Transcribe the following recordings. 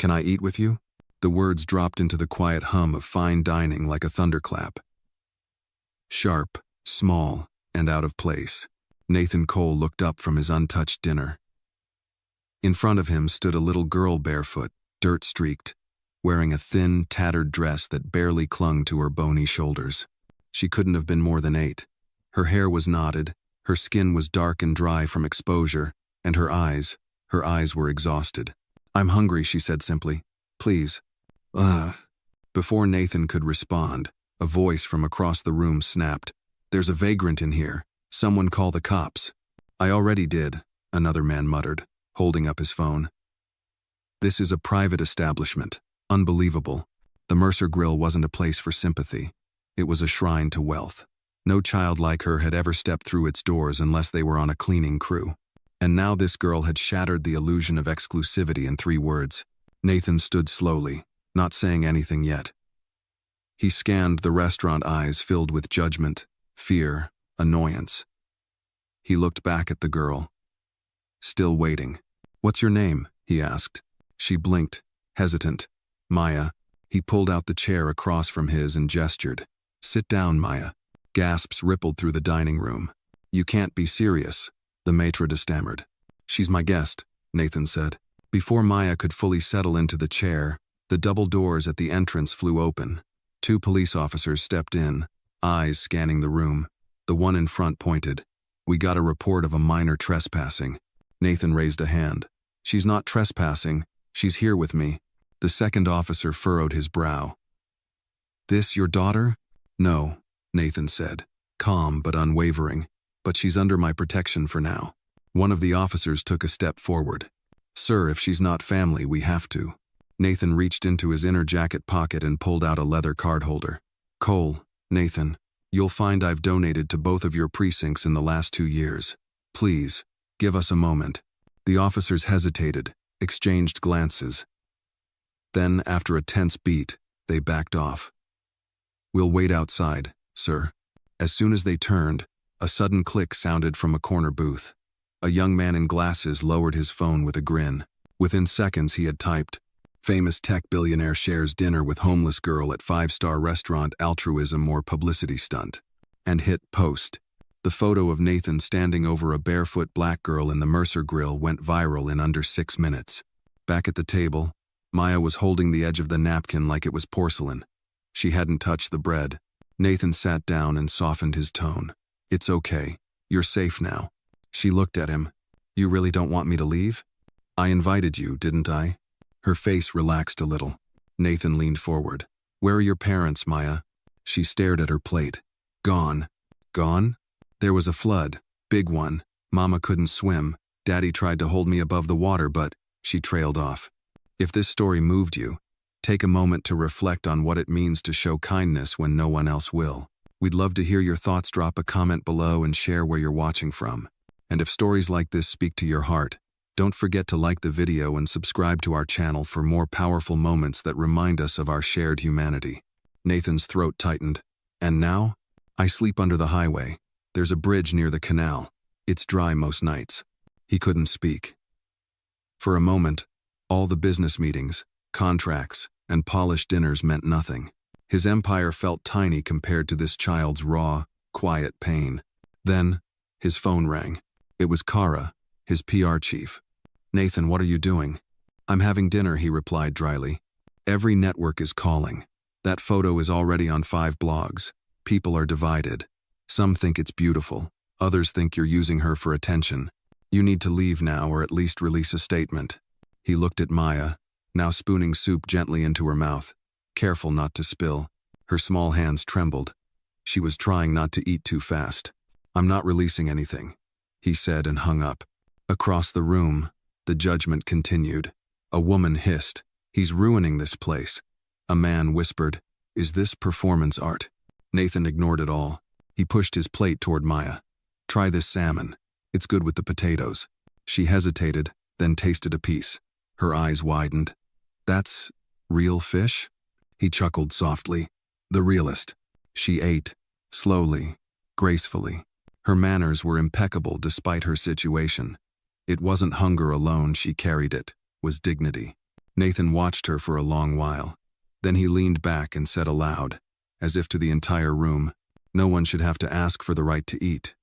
Can I eat with you? The words dropped into the quiet hum of fine dining like a thunderclap. Sharp, small, and out of place, Nathan Cole looked up from his untouched dinner. In front of him stood a little girl barefoot, dirt-streaked, wearing a thin, tattered dress that barely clung to her bony shoulders. She couldn't have been more than 8. Her hair was knotted, her skin was dark and dry from exposure, and her eyes were exhausted. "I'm hungry," she said simply. "Please." Ugh. Before Nathan could respond, a voice from across the room snapped. "There's a vagrant in here. Someone call the cops." "I already did," another man muttered, holding up his phone. "This is a private establishment. Unbelievable." The Mercer Grill wasn't a place for sympathy. It was a shrine to wealth. No child like her had ever stepped through its doors unless they were on a cleaning crew. And now this girl had shattered the illusion of exclusivity in 3 words. Nathan stood slowly, not saying anything yet. He scanned the restaurant, eyes filled with judgment, fear, annoyance. He looked back at the girl. Still waiting. "What's your name?" he asked. She blinked, hesitant. "Maya." He pulled out the chair across from his and gestured. "Sit down, Maya." Gasps rippled through the dining room. "You can't be serious," the maitre d' stammered. "She's my guest," Nathan said. Before Maya could fully settle into the chair, the double doors at the entrance flew open. 2 police officers stepped in, eyes scanning the room. The one in front pointed. "We got a report of a minor trespassing." Nathan raised a hand. "She's not trespassing. She's here with me." The second officer furrowed his brow. "This your daughter?" "No," Nathan said, calm but unwavering. "But she's under my protection for now." One of the officers took a step forward. "Sir, if she's not family, we have to." Nathan reached into his inner jacket pocket and pulled out a leather card holder. "Cole, Nathan, you'll find I've donated to both of your precincts in the last 2 years. Please, give us a moment." The officers hesitated, exchanged glances. Then, after a tense beat, they backed off. "We'll wait outside, sir." As soon as they turned, a sudden click sounded from a corner booth. A young man in glasses lowered his phone with a grin. Within seconds he had typed, "Famous tech billionaire shares dinner with homeless girl at 5-star restaurant, altruism or publicity stunt," and hit post. The photo of Nathan standing over a barefoot black girl in the Mercer Grill went viral in under 6 minutes. Back at the table, Maya was holding the edge of the napkin like it was porcelain. She hadn't touched the bread. Nathan sat down and softened his tone. "It's okay. You're safe now." She looked at him. "You really don't want me to leave? I invited you, didn't I?" Her face relaxed a little. Nathan leaned forward. "Where are your parents, Maya?" She stared at her plate. "Gone." "Gone?" "There was a flood. Big one. Mama couldn't swim. Daddy tried to hold me above the water, but..." She trailed off. If this story moved you, take a moment to reflect on what it means to show kindness when no one else will. We'd love to hear your thoughts. Drop a comment below and share where you're watching from. And if stories like this speak to your heart, don't forget to like the video and subscribe to our channel for more powerful moments that remind us of our shared humanity. Nathan's throat tightened. "And now? I sleep under the highway. There's a bridge near the canal. It's dry most nights." He couldn't speak. For a moment, all the business meetings, contracts, and polished dinners meant nothing. His empire felt tiny compared to this child's raw, quiet pain. Then, his phone rang. It was Kara, his PR chief. "Nathan, what are you doing?" "I'm having dinner," he replied dryly. "Every network is calling. That photo is already on 5 blogs. People are divided. Some think it's beautiful. Others think you're using her for attention. You need to leave now or at least release a statement." He looked at Maya, now spooning soup gently into her mouth, careful not to spill. Her small hands trembled. She was trying not to eat too fast. "I'm not releasing anything," he said and hung up. Across the room, the judgment continued. A woman hissed, "He's ruining this place." A man whispered, "Is this performance art?" Nathan ignored it all. He pushed his plate toward Maya. "Try this salmon. It's good with the potatoes." She hesitated, then tasted a piece. Her eyes widened. "That's real fish?" He chuckled softly. "The realest." She ate, slowly, gracefully. Her manners were impeccable despite her situation. It wasn't hunger alone she carried, it was dignity. Nathan watched her for a long while. Then he leaned back and said aloud, as if to the entire room, "No one should have to ask for the right to eat."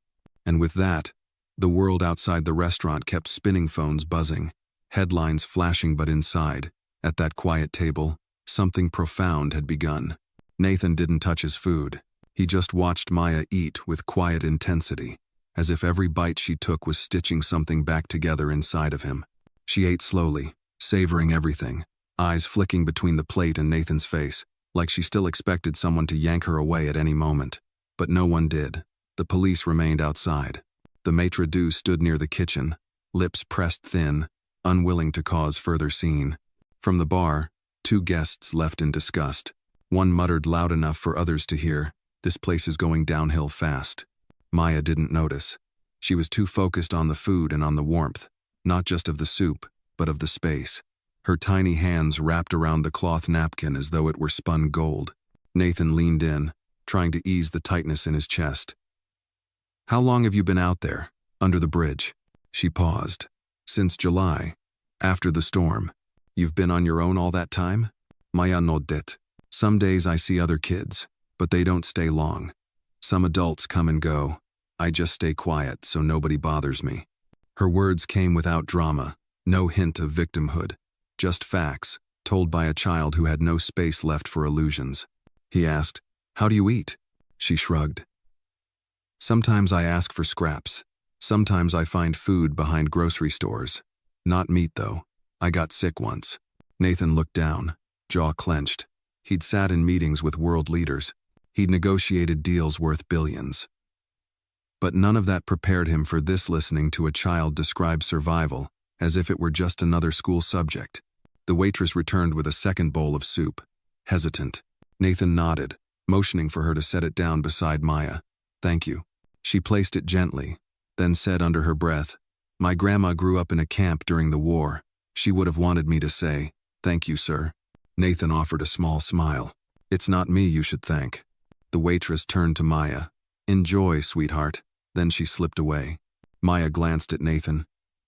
And with that, the world outside the restaurant kept spinning, phones buzzing, headlines flashing, but inside, at that quiet table, something profound had begun. Nathan didn't touch his food. He just watched Maya eat with quiet intensity, as if every bite she took was stitching something back together inside of him. She ate slowly, savoring everything, eyes flicking between the plate and Nathan's face, like she still expected someone to yank her away at any moment. But no one did. The police remained outside. The maitre d' stood near the kitchen, lips pressed thin, unwilling to cause further scene. From the bar, 2 guests left in disgust. One muttered loud enough for others to hear, "This place is going downhill fast." Maya didn't notice. She was too focused on the food and on the warmth, not just of the soup, but of the space. Her tiny hands wrapped around the cloth napkin as though it were spun gold. Nathan leaned in, trying to ease the tightness in his chest. "How long have you been out there, under the bridge?" She paused. "Since July, after the storm. You've been on your own all that time?" Maya nodded. "Some days I see other kids, but they don't stay long. Some adults come and go. I just stay quiet so nobody bothers me." Her words came without drama, no hint of victimhood, just facts, told by a child who had no space left for illusions. He asked, "How do you eat?" She shrugged. "Sometimes I ask for scraps. Sometimes I find food behind grocery stores. Not meat, though. I got sick once." Nathan looked down, jaw clenched. He'd sat in meetings with world leaders. He'd negotiated deals worth billions. But none of that prepared him for this, listening to a child describe survival as if it were just another school subject. The waitress returned with a second bowl of soup. Hesitant, Nathan nodded, motioning for her to set it down beside Maya. "Thank you." She placed it gently, then said under her breath, "My grandma grew up in a camp during the war. She would have wanted me to say, 'Thank you, sir.'" Nathan offered a small smile. "It's not me you should thank." The waitress turned to Maya. "Enjoy, sweetheart." Then she slipped away. Maya glanced at Nathan.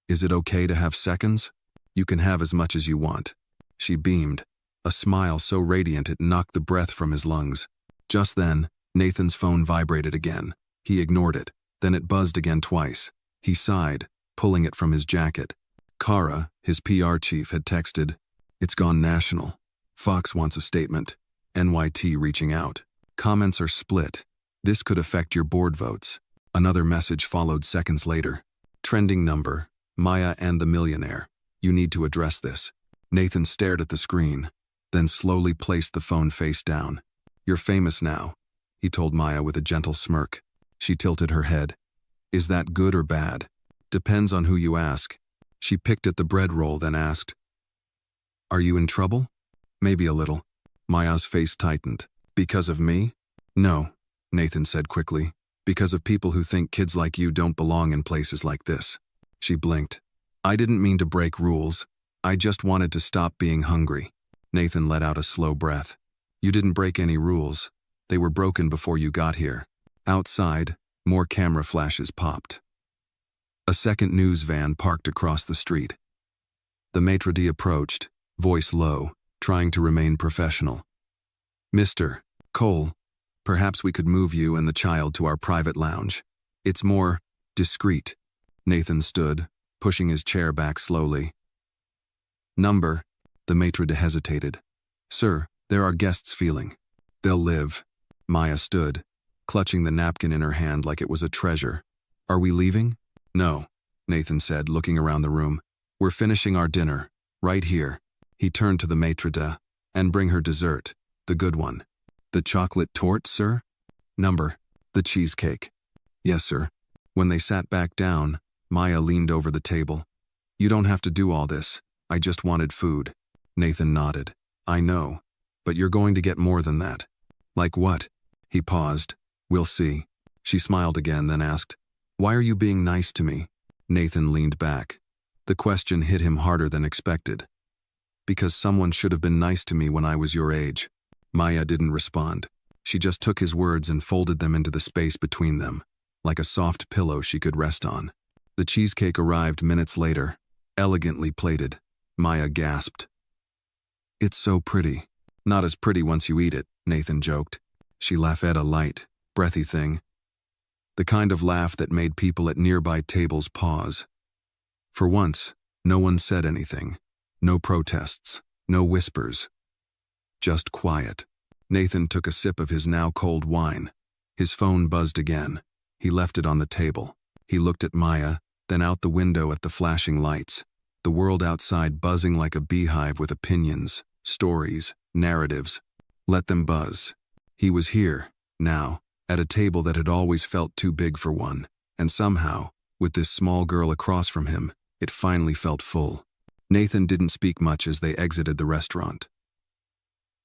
"Is it okay to have seconds? You can have as much as you want." She beamed, a smile so radiant it knocked the breath from his lungs. Just then, Nathan's phone vibrated again. He ignored it. Then it buzzed again twice. He sighed, pulling it from his jacket. Kara, his PR chief, had texted, "It's gone national. Fox wants a statement. NYT reaching out. Comments are split. This could affect your board votes." Another message followed seconds later. "Trending number, Maya and the millionaire. You need to address this." Nathan stared at the screen, then slowly placed the phone face down. "You're famous now," he told Maya with a gentle smirk. She tilted her head. "Is that good or bad?" "Depends on who you ask." She picked at the bread roll, then asked, "Are you in trouble?" "Maybe a little." Maya's face tightened. "Because of me?" "No," Nathan said quickly. "Because of people who think kids like you don't belong in places like this." She blinked. "I didn't mean to break rules. I just wanted to stop being hungry." Nathan let out a slow breath. "You didn't break any rules. They were broken before you got here." Outside, more camera flashes popped. A second news van parked across the street. The maitre d' approached, voice low, trying to remain professional. "Mr. Cole, perhaps we could move you and the child to our private lounge. It's more discreet." Nathan stood, pushing his chair back slowly. "Number," the maitre d' hesitated. "Sir, there are guests feeling. They'll live." Maya stood, clutching the napkin in her hand like it was a treasure. "Are we leaving?" "No," Nathan said, looking around the room. "We're finishing our dinner, right here." He turned to the maitre d'. "And bring her dessert, the good one." "The chocolate torte, sir?" "Number, the cheesecake." "Yes, sir." When they sat back down, Maya leaned over the table. "You don't have to do all this. I just wanted food." Nathan nodded. "I know, but you're going to get more than that." "Like what?" He paused. "We'll see." She smiled again, then asked, "Why are you being nice to me?" Nathan leaned back. The question hit him harder than expected. "Because someone should have been nice to me when I was your age." Maya didn't respond. She just took his words and folded them into the space between them, like a soft pillow she could rest on. The cheesecake arrived minutes later, elegantly plated. Maya gasped. It's so pretty. Not as pretty once you eat it, Nathan joked. She laughed at a light, breathy thing. The kind of laugh that made people at nearby tables pause. For once, no one said anything. No protests, no whispers. Just quiet. Nathan took a sip of his now cold wine. His phone buzzed again. He left it on the table. He looked at Maya, then out the window at the flashing lights. The world outside buzzing like a beehive with opinions, stories, narratives. Let them buzz. He was here, now, at a table that had always felt too big for one, and somehow, with this small girl across from him, it finally felt full. Nathan didn't speak much as they exited the restaurant.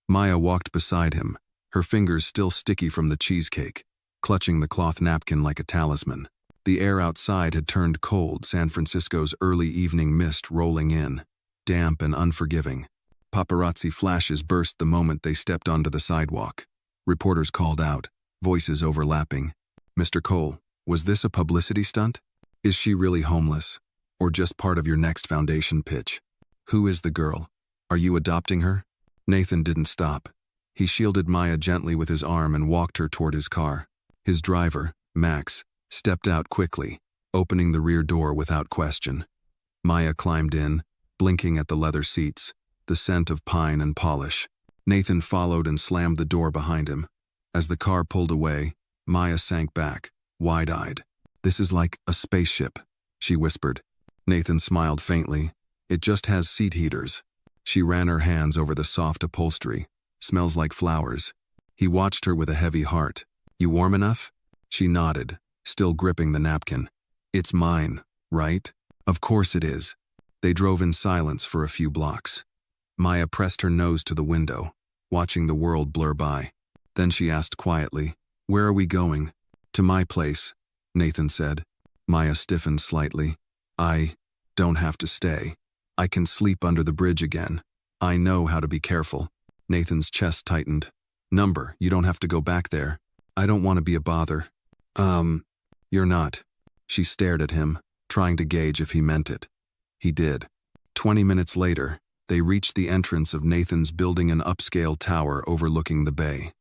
Maya walked beside him, her fingers still sticky from the cheesecake, clutching the cloth napkin like a talisman. The air outside had turned cold, San Francisco's early evening mist rolling in, damp and unforgiving. Paparazzi flashes burst the moment they stepped onto the sidewalk. Reporters called out, voices overlapping. Mr. Cole, was this a publicity stunt? Is she really homeless? Or just part of your next foundation pitch? Who is the girl? Are you adopting her? Nathan didn't stop. He shielded Maya gently with his arm and walked her toward his car. His driver, Max, stepped out quickly, opening the rear door without question. Maya climbed in, blinking at the leather seats, the scent of pine and polish. Nathan followed and slammed the door behind him. As the car pulled away, Maya sank back, wide-eyed. This is like a spaceship, she whispered. Nathan smiled faintly. It just has seat heaters. She ran her hands over the soft upholstery. Smells like flowers. He watched her with a heavy heart. You warm enough? She nodded, still gripping the napkin. It's mine, right? Of course it is. They drove in silence for a few blocks. Maya pressed her nose to the window, watching the world blur by. Then she asked quietly, "Where are we going?" "To my place," Nathan said. Maya stiffened slightly. "I don't have to stay. I can sleep under the bridge again. I know how to be careful." Nathan's chest tightened. "Number, you don't have to go back there. I don't want to be a bother." You're not." She stared at him, trying to gauge if he meant it. He did. 20 minutes later, they reached the entrance of Nathan's building, an upscale tower overlooking the bay.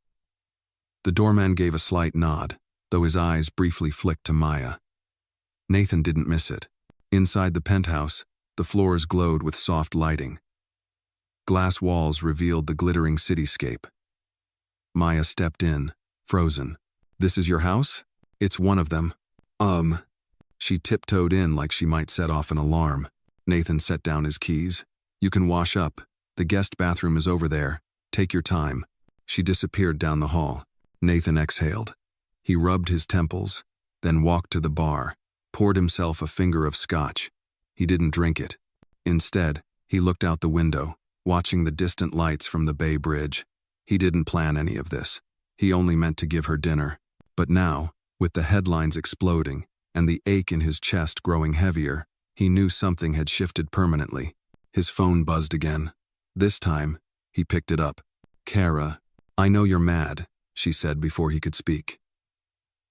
The doorman gave a slight nod, though his eyes briefly flicked to Maya. Nathan didn't miss it. Inside the penthouse, the floors glowed with soft lighting. Glass walls revealed the glittering cityscape. Maya stepped in, frozen. "This is your house?" "It's one of them." She tiptoed in like she might set off an alarm. Nathan set down his keys. "You can wash up. The guest bathroom is over there. Take your time." She disappeared down the hall. Nathan exhaled. He rubbed his temples, then walked to the bar, poured himself a finger of scotch. He didn't drink it. Instead, he looked out the window, watching the distant lights from the Bay Bridge. He didn't plan any of this. He only meant to give her dinner. But now, with the headlines exploding and the ache in his chest growing heavier, he knew something had shifted permanently. His phone buzzed again. This time, he picked it up. "Kara, I know you're mad," she said before he could speak.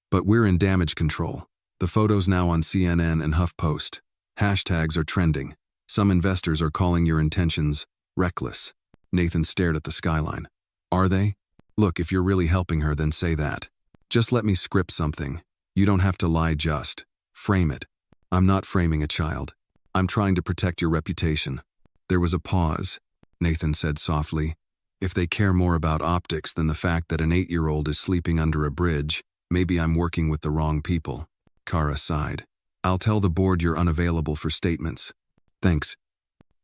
"But we're in damage control. The photo's now on CNN and HuffPost. Hashtags are trending. Some investors are calling your intentions reckless." Nathan stared at the skyline. "Are they? Look, if you're really helping her, then say that. Just let me script something. You don't have to lie, just frame it." "I'm not framing a child. I'm trying to protect your reputation." There was a pause. Nathan said softly, "If they care more about optics than the fact that an 8-year-old is sleeping under a bridge, maybe I'm working with the wrong people." Kara sighed. "I'll tell the board you're unavailable for statements." "Thanks."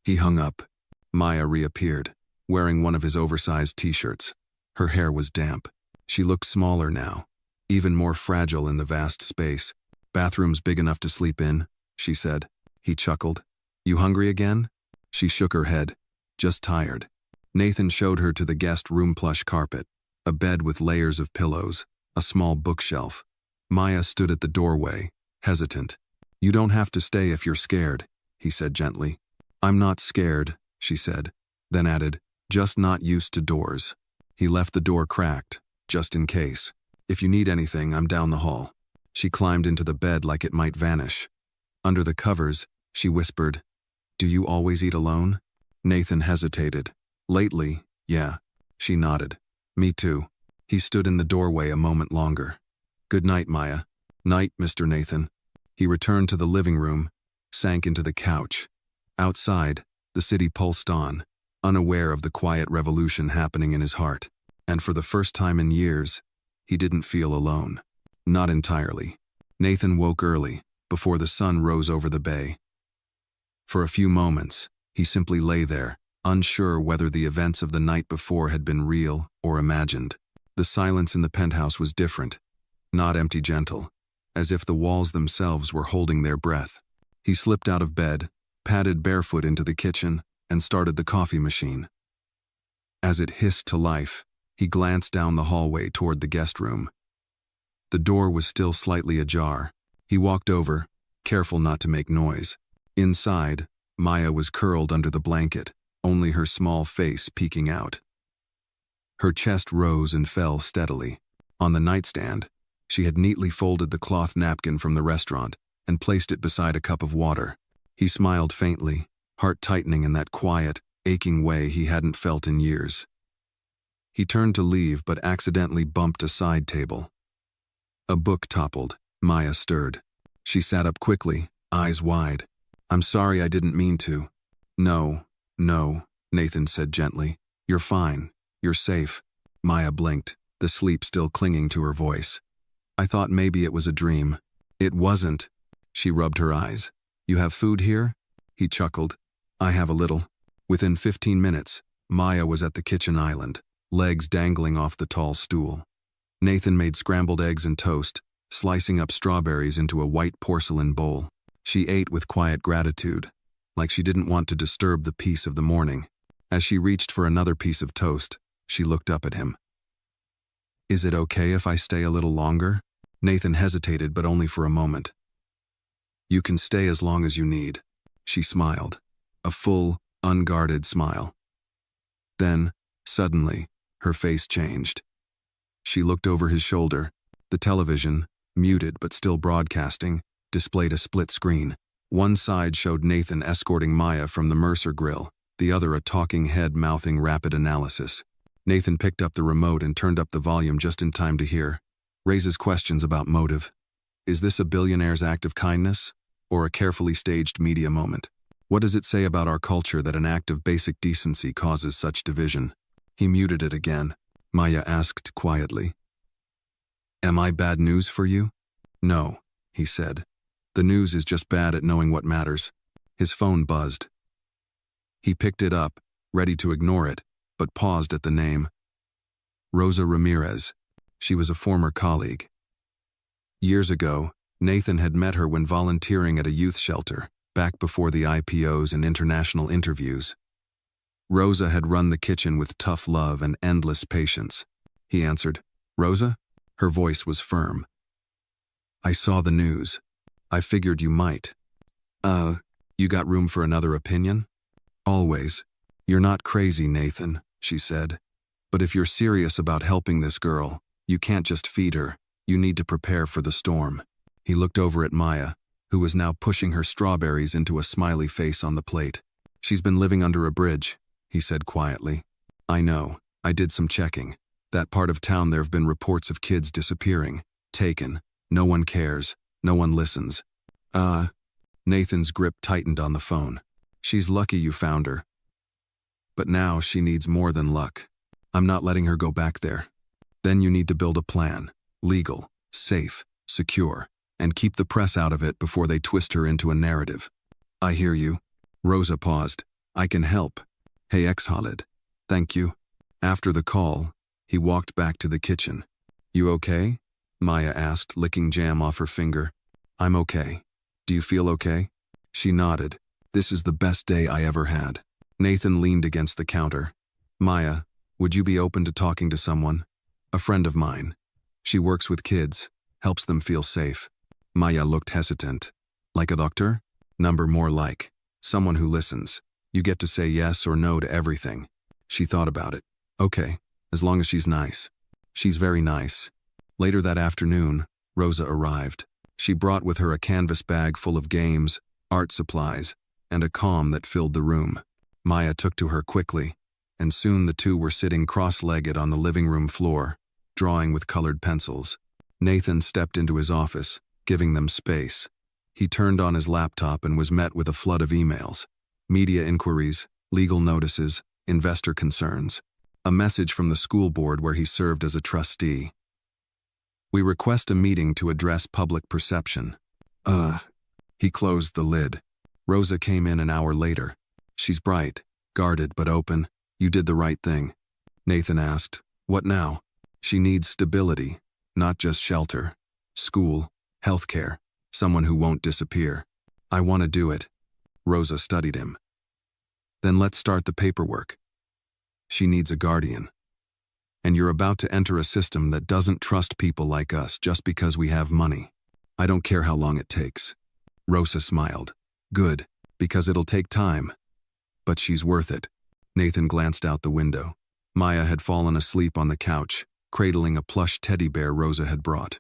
He hung up. Maya reappeared, wearing one of his oversized t-shirts. Her hair was damp. She looked smaller now, even more fragile in the vast space. "Bathroom's big enough to sleep in," she said. He chuckled. "You hungry again?" She shook her head. "Just tired." Nathan showed her to the guest room plush carpet, a bed with layers of pillows, a small bookshelf. Maya stood at the doorway, hesitant. "You don't have to stay if you're scared," he said gently. "I'm not scared," she said, then added, "just not used to doors." He left the door cracked, just in case. "If you need anything, I'm down the hall." She climbed into the bed like it might vanish. Under the covers, she whispered, "Do you always eat alone?" Nathan hesitated. Lately, yeah. She nodded. Me too. He stood in the doorway a moment longer. Good night, Maya. Night, Mr. Nathan. He returned to the living room, sank into the couch. Outside, the city pulsed on, unaware of the quiet revolution happening in his heart. And for the first time in years, he didn't feel alone. Not entirely. Nathan woke early, before the sun rose over the bay. For a few moments, he simply lay there, unsure whether the events of the night before had been real or imagined. The silence in the penthouse was different, not empty gentle, as if the walls themselves were holding their breath. He slipped out of bed, padded barefoot into the kitchen, and started the coffee machine. As it hissed to life, he glanced down the hallway toward the guest room. The door was still slightly ajar. He walked over, careful not to make noise. Inside, Maya was curled under the blanket, only her small face peeking out. Her chest rose and fell steadily. On the nightstand, she had neatly folded the cloth napkin from the restaurant and placed it beside a cup of water. He smiled faintly, heart tightening in that quiet, aching way he hadn't felt in years. He turned to leave but accidentally bumped a side table. A book toppled. Maya stirred. She sat up quickly, eyes wide. I'm sorry, I didn't mean to. No, Nathan said gently. You're fine. You're safe. Maya blinked, the sleep still clinging to her voice. I thought maybe it was a dream. It wasn't. She rubbed her eyes. You have food here? He chuckled. I have a little. Within 15 minutes, Maya was at the kitchen island, legs dangling off the tall stool. Nathan made scrambled eggs and toast, slicing up strawberries into a white porcelain bowl. She ate with quiet gratitude, like she didn't want to disturb the peace of the morning. As she reached for another piece of toast, she looked up at him. Is it okay if I stay a little longer? Nathan hesitated, but only for a moment. You can stay as long as you need, she smiled, a full, unguarded smile. Then, suddenly, her face changed. She looked over his shoulder. The television, muted but still broadcasting, displayed a split screen. One side showed Nathan escorting Maya from the Mercer grill, the other a talking head mouthing rapid analysis. Nathan picked up the remote and turned up the volume just in time to hear. Raises questions about motive. Is this a billionaire's act of kindness, or a carefully staged media moment? What does it say about our culture that an act of basic decency causes such division? He muted it again. Maya asked quietly. Am I bad news for you? No, he said. The news is just bad at knowing what matters. His phone buzzed. He picked it up, ready to ignore it, but paused at the name. Rosa Ramirez. She was a former colleague. Years ago, Nathan had met her when volunteering at a youth shelter, back before the IPOs and international interviews. Rosa had run the kitchen with tough love and endless patience. He answered, Rosa? Her voice was firm. I saw the news. I figured you might. You got room for another opinion? Always. You're not crazy, Nathan, she said. But if you're serious about helping this girl, you can't just feed her. You need to prepare for the storm. He looked over at Maya, who was now pushing her strawberries into a smiley face on the plate. She's been living under a bridge, he said quietly. I know. I did some checking. That part of town there have been reports of kids disappearing, taken. No one cares. No one listens. Nathan's grip tightened on the phone. She's lucky you found her. But now she needs more than luck. I'm not letting her go back there. Then you need to build a plan. Legal, safe, secure, and keep the press out of it before they twist her into a narrative. I hear you. Rosa paused. I can help. Hey, ex-Khalid. Thank you. After the call, he walked back to the kitchen. You okay? Maya asked, licking jam off her finger. I'm okay. Do you feel okay? She nodded. This is the best day I ever had. Nathan leaned against the counter. Maya, would you be open to talking to someone? A friend of mine. She works with kids, helps them feel safe. Maya looked hesitant. Like a doctor? Number more like. Someone who listens. You get to say yes or no to everything. She thought about it. Okay, as long as she's nice. She's very nice. Later that afternoon, Rosa arrived. She brought with her a canvas bag full of games, art supplies, and a calm that filled the room. Maya took to her quickly. and soon the two were sitting cross-legged on the living room floor, drawing with colored pencils. Nathan stepped into his office, giving them space. He turned on his laptop and was met with a flood of emails. Media inquiries, legal notices, investor concerns. A message from the school board where he served as a trustee. "We request a meeting to address public perception." He closed the lid. Rosa came in an hour later. "She's bright, guarded but open. You did the right thing." Nathan asked, "What now?" "She needs stability, not just shelter. School, healthcare, someone who won't disappear." "I want to do it." Rosa studied him. "Then let's start the paperwork." "She needs a guardian. And you're about to enter a system that doesn't trust people like us just because we have money. I don't care how long it takes." Rosa smiled. "Good, because it'll take time. But she's worth it." Nathan glanced out the window. Maya had fallen asleep on the couch, cradling a plush teddy bear Rosa had brought.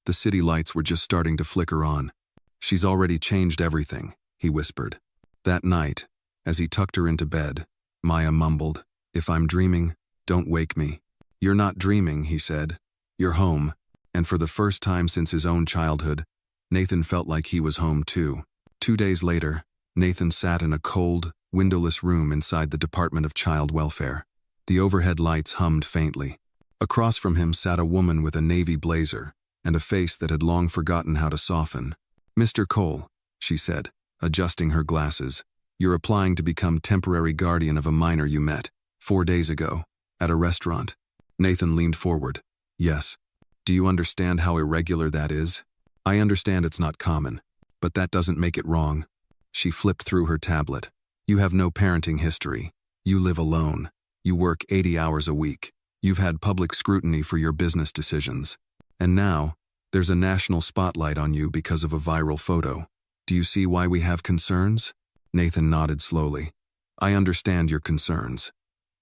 The city lights were just starting to flicker on. "She's already changed everything," he whispered. That night, as he tucked her into bed, Maya mumbled, "If I'm dreaming, don't wake me." "You're not dreaming," he said. "You're home." And for the first time since his own childhood, Nathan felt like he was home too. 2 days later, Nathan sat in a cold, windowless room inside the Department of Child Welfare. The overhead lights hummed faintly. Across from him sat a woman with a navy blazer and a face that had long forgotten how to soften. "Mr. Cole," she said, adjusting her glasses, "you're applying to become temporary guardian of a minor you met 4 days ago at a restaurant." Nathan leaned forward. "Yes. Do you understand how irregular that is?" "I understand it's not common, but that doesn't make it wrong." She flipped through her tablet. "You have no parenting history. You live alone. You work 80 hours a week. You've had public scrutiny for your business decisions. And now, there's a national spotlight on you because of a viral photo. Do you see why we have concerns?" Nathan nodded slowly. "I understand your concerns.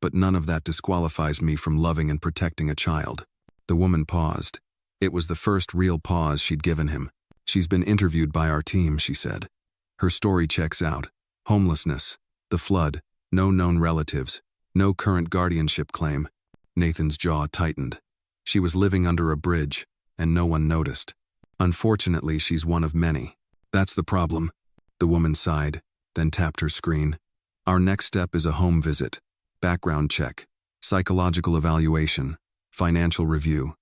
But none of that disqualifies me from loving and protecting a child." The woman paused. It was the first real pause she'd given him. "She's been interviewed by our team," she said. "Her story checks out. Homelessness, the flood, no known relatives, no current guardianship claim." Nathan's jaw tightened. "She was living under a bridge, and no one noticed. Unfortunately, she's one of many. That's the problem." The woman sighed, then tapped her screen. "Our next step is a home visit, background check, psychological evaluation, financial review.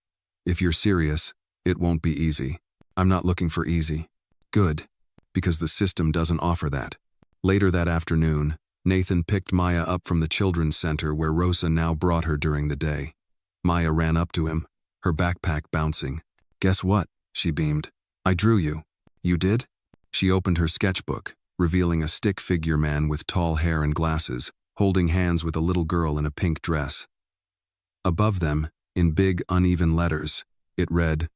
If you're serious, it won't be easy." "I'm not looking for easy." "Good, because the system doesn't offer that." Later that afternoon, Nathan picked Maya up from the children's center where Rosa now brought her during the day. Maya ran up to him, her backpack bouncing. "Guess what?" she beamed. "I drew you." "You did?" She opened her sketchbook, revealing a stick figure man with tall hair and glasses, holding hands with a little girl in a pink dress. Above them, in big, uneven letters, it read,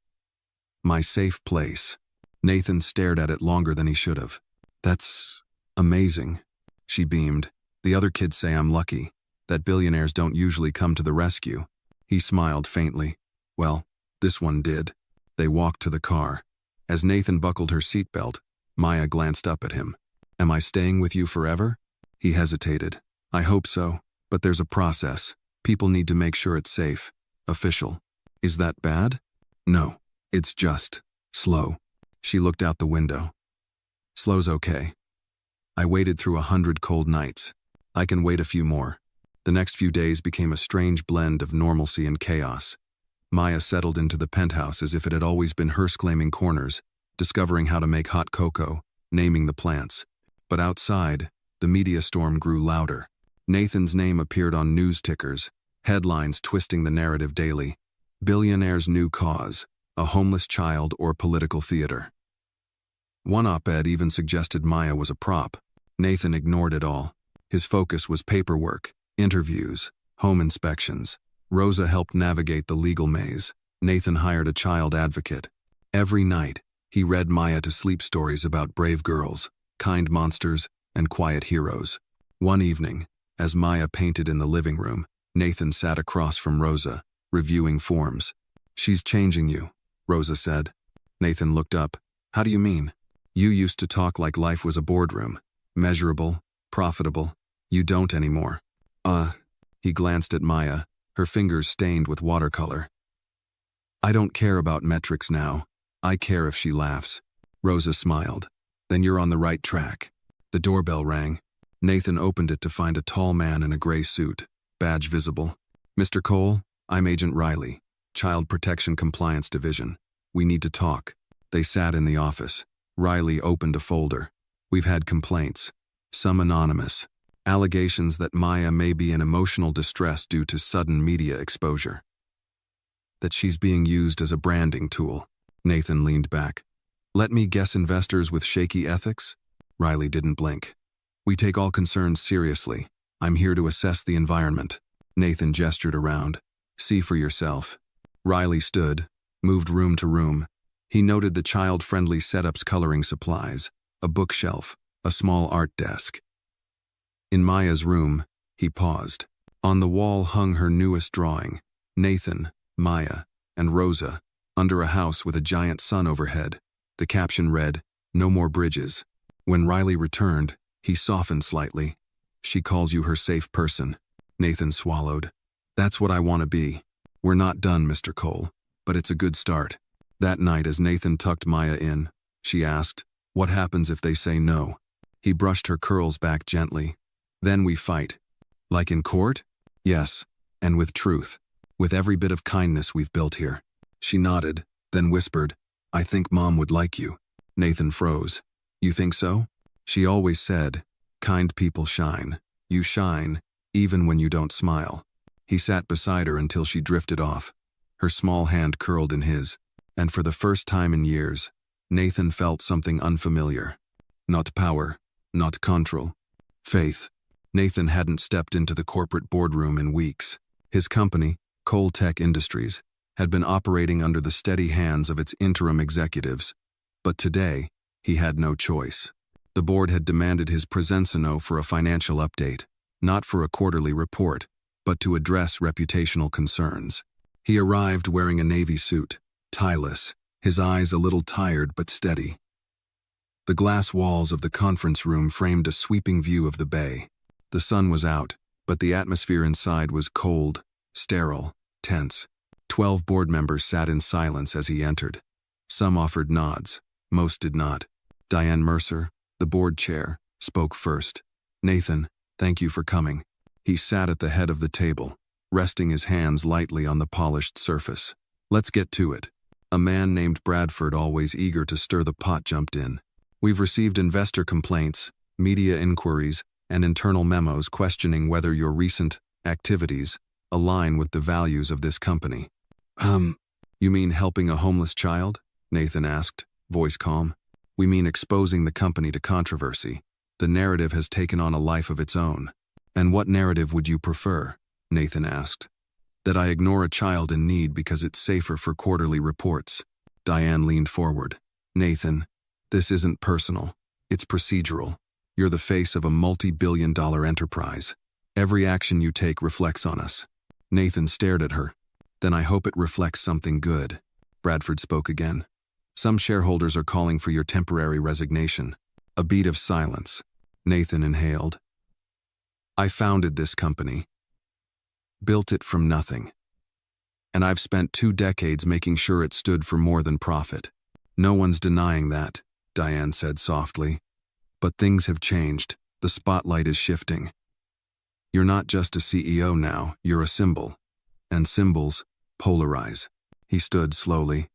"My safe place." Nathan stared at it longer than he should have. "That's amazing," she beamed. "The other kids say I'm lucky, that billionaires don't usually come to the rescue." He smiled faintly. "Well, this one did." They walked to the car. As Nathan buckled her seatbelt, Maya glanced up at him. "Am I staying with you forever?" He hesitated. "I hope so, but there's a process. People need to make sure it's safe. Official." "Is that bad?" "No, it's just slow." She looked out the window. "Slow's okay. I waited through 100 cold nights. I can wait a few more." The next few days became a strange blend of normalcy and chaos. Maya settled into the penthouse as if it had always been hers, claiming corners, discovering how to make hot cocoa, naming the plants. But outside, the media storm grew louder. Nathan's name appeared on news tickers, headlines twisting the narrative daily. "Billionaire's new cause, a homeless child or political theater." One op-ed even suggested Maya was a prop. Nathan ignored it all. His focus was paperwork, interviews, home inspections. Rosa helped navigate the legal maze. Nathan hired a child advocate. Every night, he read Maya to sleep stories about brave girls, kind monsters, and quiet heroes. One evening, as Maya painted in the living room, Nathan sat across from Rosa, reviewing forms. "She's changing you," Rosa said. Nathan looked up. "How do you mean?" "You used to talk like life was a boardroom. Measurable, profitable. You don't anymore." He glanced at Maya, her fingers stained with watercolor. I don't care about metrics now. I care if she laughs. Rosa smiled. Then you're on the right track. The doorbell rang. Nathan opened it to find a tall man in a gray suit, badge visible. Mr. Cole, I'm Agent Riley, Child Protection Compliance Division. We need to talk. They sat in the office. Riley opened a folder. We've had complaints. Some anonymous. Allegations that Maya may be in emotional distress due to sudden media exposure. That she's being used as a branding tool. Nathan leaned back. Let me guess, investors with shaky ethics? Riley didn't blink. We take all concerns seriously. I'm here to assess the environment. Nathan gestured around. See for yourself. Riley stood, moved room to room. He noted the child-friendly setup's coloring supplies, a bookshelf, a small art desk. In Maya's room, he paused. On the wall hung her newest drawing, Nathan, Maya, and Rosa, under a house with a giant sun overhead. The caption read, "No more bridges." When Riley returned, he softened slightly. She calls you her safe person. Nathan swallowed. That's what I want to be. We're not done, Mr. Cole, but it's a good start. That night, as Nathan tucked Maya in, she asked, what happens if they say no? He brushed her curls back gently. Then we fight. Like in court? Yes, and with truth. With every bit of kindness we've built here. She nodded, then whispered, I think Mom would like you. Nathan froze. You think so? She always said, kind people shine. You shine, even when you don't smile. He sat beside her until she drifted off. Her small hand curled in his, and for the first time in years, Nathan felt something unfamiliar. Not power, not control. Faith. Nathan hadn't stepped into the corporate boardroom in weeks. His company, Cole Tech Industries, had been operating under the steady hands of its interim executives. But today, he had no choice. The board had demanded his presensino for a financial update, not for a quarterly report, but to address reputational concerns. He arrived wearing a navy suit, tieless, his eyes a little tired but steady. The glass walls of the conference room framed a sweeping view of the bay. The sun was out, but the atmosphere inside was cold, sterile, tense. 12 board members sat in silence as he entered. Some offered nods, most did not. Diane Mercer, the board chair, spoke first. Nathan, thank you for coming. He sat at the head of the table, resting his hands lightly on the polished surface. Let's get to it. A man named Bradford, always eager to stir the pot, jumped in. We've received investor complaints, media inquiries, and internal memos questioning whether your recent activities align with the values of this company. You mean helping a homeless child? Nathan asked, voice calm. We mean exposing the company to controversy. The narrative has taken on a life of its own. And what narrative would you prefer? Nathan asked. That I ignore a child in need because it's safer for quarterly reports. Diane leaned forward. Nathan, this isn't personal. It's procedural. You're the face of a multi-billion-dollar enterprise. Every action you take reflects on us. Nathan stared at her. Then I hope it reflects something good. Bradford spoke again. Some shareholders are calling for your temporary resignation. A beat of silence. Nathan inhaled. I founded this company. Built it from nothing. And I've spent 2 decades making sure it stood for more than profit. No one's denying that, Diane said softly. But things have changed. The spotlight is shifting. You're not just a CEO now, you're a symbol. And symbols polarize. He stood slowly.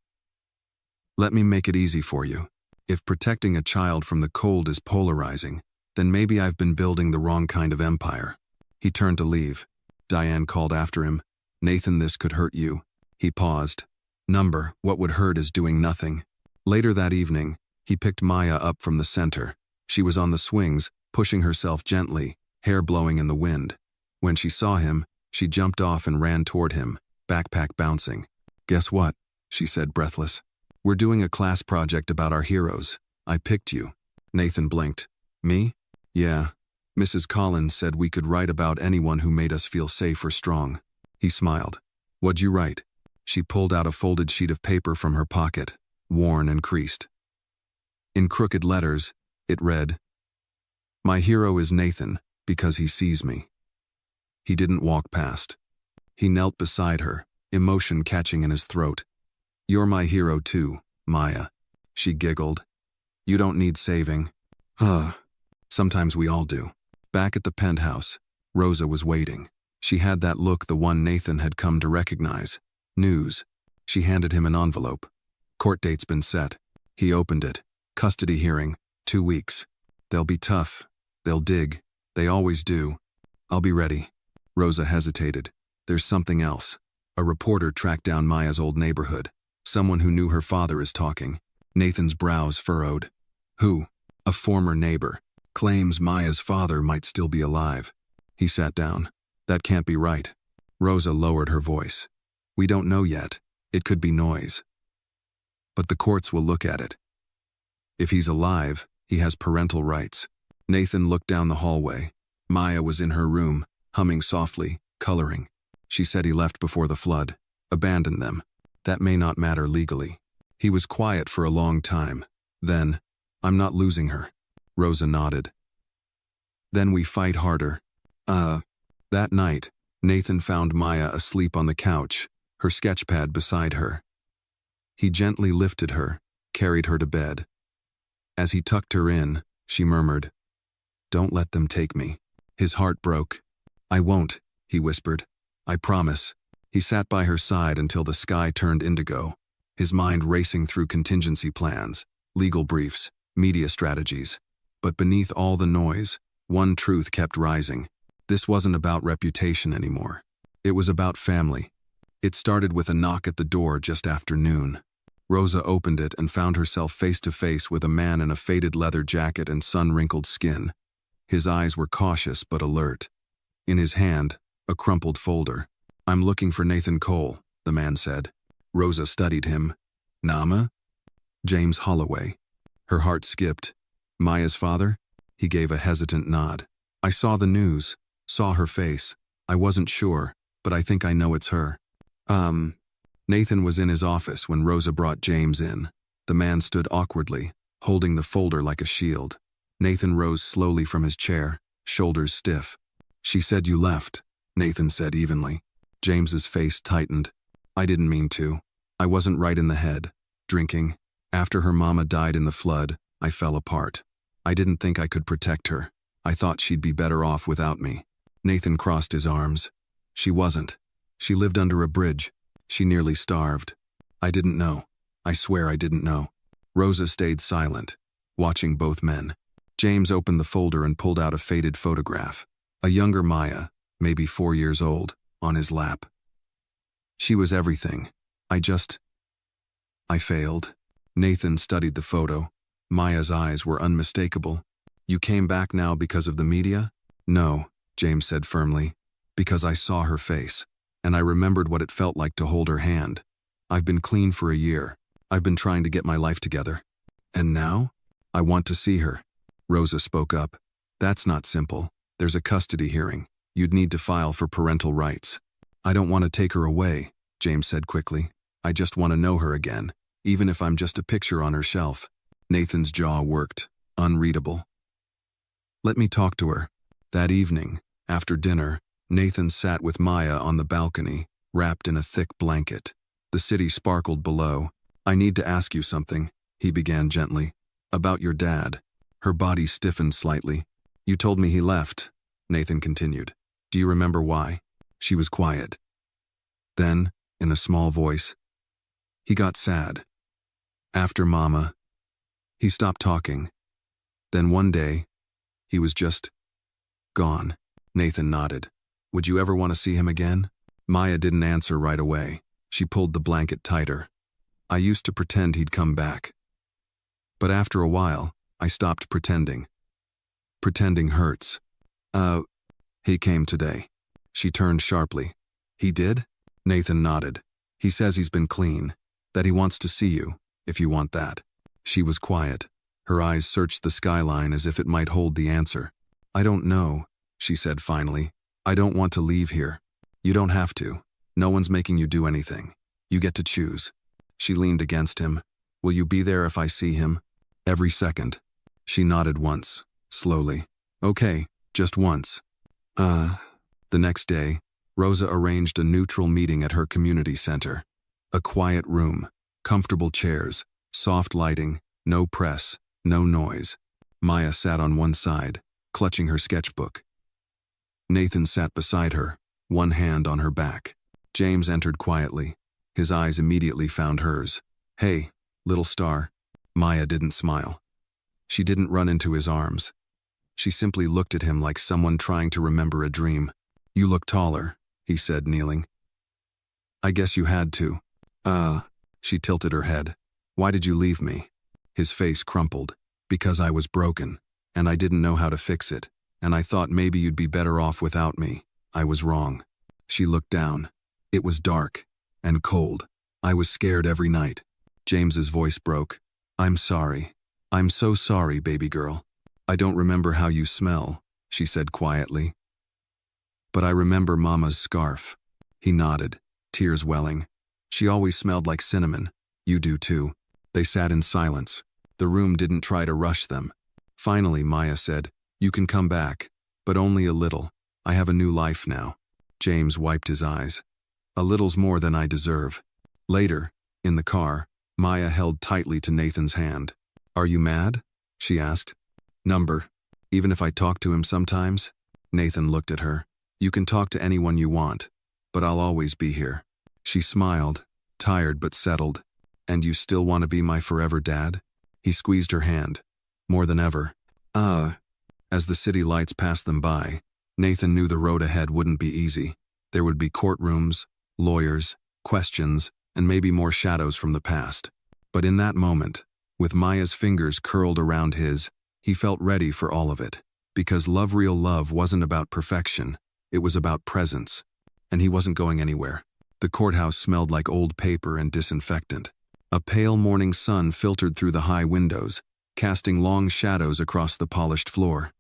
Let me make it easy for you. If protecting a child from the cold is polarizing, then maybe I've been building the wrong kind of empire. He turned to leave. Diane called after him. Nathan, this could hurt you. He paused. Number, what would hurt is doing nothing. Later that evening, he picked Maya up from the center. She was on the swings, pushing herself gently, hair blowing in the wind. When she saw him, she jumped off and ran toward him, backpack bouncing. Guess what? She said, breathless. We're doing a class project about our heroes. I picked you. Nathan blinked. Me? Yeah. Mrs. Collins said we could write about anyone who made us feel safe or strong. He smiled. What'd you write? She pulled out a folded sheet of paper from her pocket, worn and creased. In crooked letters, it read, My hero is Nathan, because he sees me. He didn't walk past. He knelt beside her, emotion catching in his throat. "You're my hero too, Maya," she giggled. "You don't need saving." Sometimes we all do. Back at the penthouse, Rosa was waiting. She had that look, the one Nathan had come to recognize. News. She handed him an envelope. "Court date's been set." He opened it. "Custody hearing, 2 weeks. They'll be tough. They'll dig. They always do. I'll be ready." Rosa hesitated. "There's something else." A reporter tracked down Maya's old neighborhood. Someone who knew her father is talking. Nathan's brows furrowed. "Who?" "A former neighbor. Claims Maya's father might still be alive." He sat down. "That can't be right." Rosa lowered her voice. "We don't know yet. It could be noise. But the courts will look at it. If he's alive, he has parental rights." Nathan looked down the hallway. Maya was in her room, humming softly, coloring. She said he left before the flood. Abandoned them. That may not matter legally. He was quiet for a long time. Then, "I'm not losing her." Rosa nodded. "Then we fight harder." That night, Nathan found Maya asleep on the couch, her sketchpad beside her. He gently lifted her, carried her to bed. As he tucked her in, she murmured, "Don't let them take me." His heart broke. "I won't," he whispered. "I promise." He sat by her side until the sky turned indigo, his mind racing through contingency plans, legal briefs, media strategies. But beneath all the noise, one truth kept rising. This wasn't about reputation anymore. It was about family. It started with a knock at the door just after noon. Rosa opened it and found herself face to face with a man in a faded leather jacket and sun-wrinkled skin. His eyes were cautious but alert. In his hand, a crumpled folder. "I'm looking for Nathan Cole," the man said. Rosa studied him. "Nama?" "James Holloway." Her heart skipped. "Maya's father?" He gave a hesitant nod. "I saw the news, saw her face. I wasn't sure, but I think I know it's her." Nathan was in his office when Rosa brought James in. The man stood awkwardly, holding the folder like a shield. Nathan rose slowly from his chair, shoulders stiff. "She said you left," Nathan said evenly. James's face tightened. "I didn't mean to. I wasn't right in the head. Drinking. After her mama died in the flood, I fell apart. I didn't think I could protect her. I thought she'd be better off without me." Nathan crossed his arms. "She wasn't. She lived under a bridge. She nearly starved. I didn't know. I swear I didn't know." Rosa stayed silent, watching both men. James opened the folder and pulled out a faded photograph. A younger Maya, maybe 4 years old, on his lap. "She was everything. I failed." Nathan studied the photo. Maya's eyes were unmistakable. "You came back now because of the media?" "No," James said firmly. "Because I saw her face. And I remembered what it felt like to hold her hand. I've been clean for a year. I've been trying to get my life together. And now? I want to see her." Rosa spoke up. "That's not simple. There's a custody hearing. You'd need to file for parental rights." "I don't want to take her away," James said quickly. "I just want to know her again, even if I'm just a picture on her shelf." Nathan's jaw worked, unreadable. "Let me talk to her." That evening, after dinner, Nathan sat with Maya on the balcony, wrapped in a thick blanket. The city sparkled below. "I need to ask you something," he began gently. "About your dad." Her body stiffened slightly. "You told me he left," Nathan continued. "Do you remember why?" She was quiet. Then, in a small voice, "He got sad. After Mama." He stopped talking. Then one day, he was just gone. Nathan nodded. "Would you ever want to see him again?" Maya didn't answer right away. She pulled the blanket tighter. "I used to pretend he'd come back. But after a while, I stopped pretending. Pretending hurts." He came today." She turned sharply. "He did?" Nathan nodded. "He says he's been clean, that he wants to see you, if you want that." She was quiet. Her eyes searched the skyline as if it might hold the answer. "I don't know," she said finally. "I don't want to leave here." "You don't have to. No one's making you do anything. You get to choose." She leaned against him. "Will you be there if I see him?" "Every second." She nodded once, slowly. "Okay, just once." The next day, Rosa arranged a neutral meeting at her community center. A quiet room, comfortable chairs, soft lighting, no press, no noise. Maya sat on one side, clutching her sketchbook. Nathan sat beside her, one hand on her back. James entered quietly. His eyes immediately found hers. "Hey, little star." Maya didn't smile. She didn't run into his arms. She simply looked at him like someone trying to remember a dream. "You look taller," he said, kneeling. "I guess you had to." She tilted her head. "Why did you leave me?" His face crumpled. "Because I was broken, and I didn't know how to fix it, and I thought maybe you'd be better off without me. I was wrong." She looked down. It was dark and cold. "I was scared every night." James's voice broke. "I'm sorry. I'm so sorry, baby girl. I don't remember how you smell," she said quietly. "But I remember Mama's scarf." He nodded, tears welling. "She always smelled like cinnamon. You do too." They sat in silence. The room didn't try to rush them. Finally, Maya said, "You can come back, but only a little. I have a new life now." James wiped his eyes. "A little's more than I deserve." Later, in the car, Maya held tightly to Nathan's hand. "Are you mad?" she asked. "Number. Even if I talk to him sometimes?" Nathan looked at her. "You can talk to anyone you want, but I'll always be here." She smiled, tired but settled. "And you still want to be my forever dad?" He squeezed her hand. "More than ever." As the city lights passed them by, Nathan knew the road ahead wouldn't be easy. There would be courtrooms, lawyers, questions, and maybe more shadows from the past. But in that moment, with Maya's fingers curled around his, he felt ready for all of it. Because real love wasn't about perfection, it was about presence. And he wasn't going anywhere. The courthouse smelled like old paper and disinfectant. A pale morning sun filtered through the high windows, casting long shadows across the polished floor.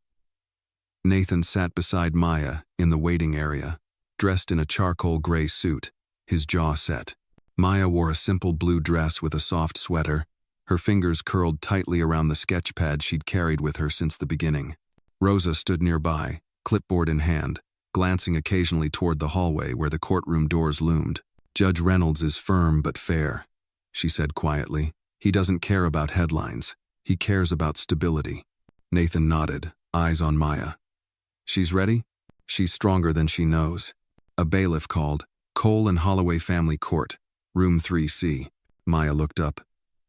Nathan sat beside Maya in the waiting area, dressed in a charcoal gray suit, his jaw set. Maya wore a simple blue dress with a soft sweater, her fingers curled tightly around the sketch pad she'd carried with her since the beginning. Rosa stood nearby, clipboard in hand, glancing occasionally toward the hallway where the courtroom doors loomed. "Judge Reynolds is firm but fair," she said quietly. "He doesn't care about headlines. He cares about stability." Nathan nodded, eyes on Maya. "She's ready?" "She's stronger than she knows." A bailiff called, "Cole and Holloway Family Court, Room 3C. Maya looked up.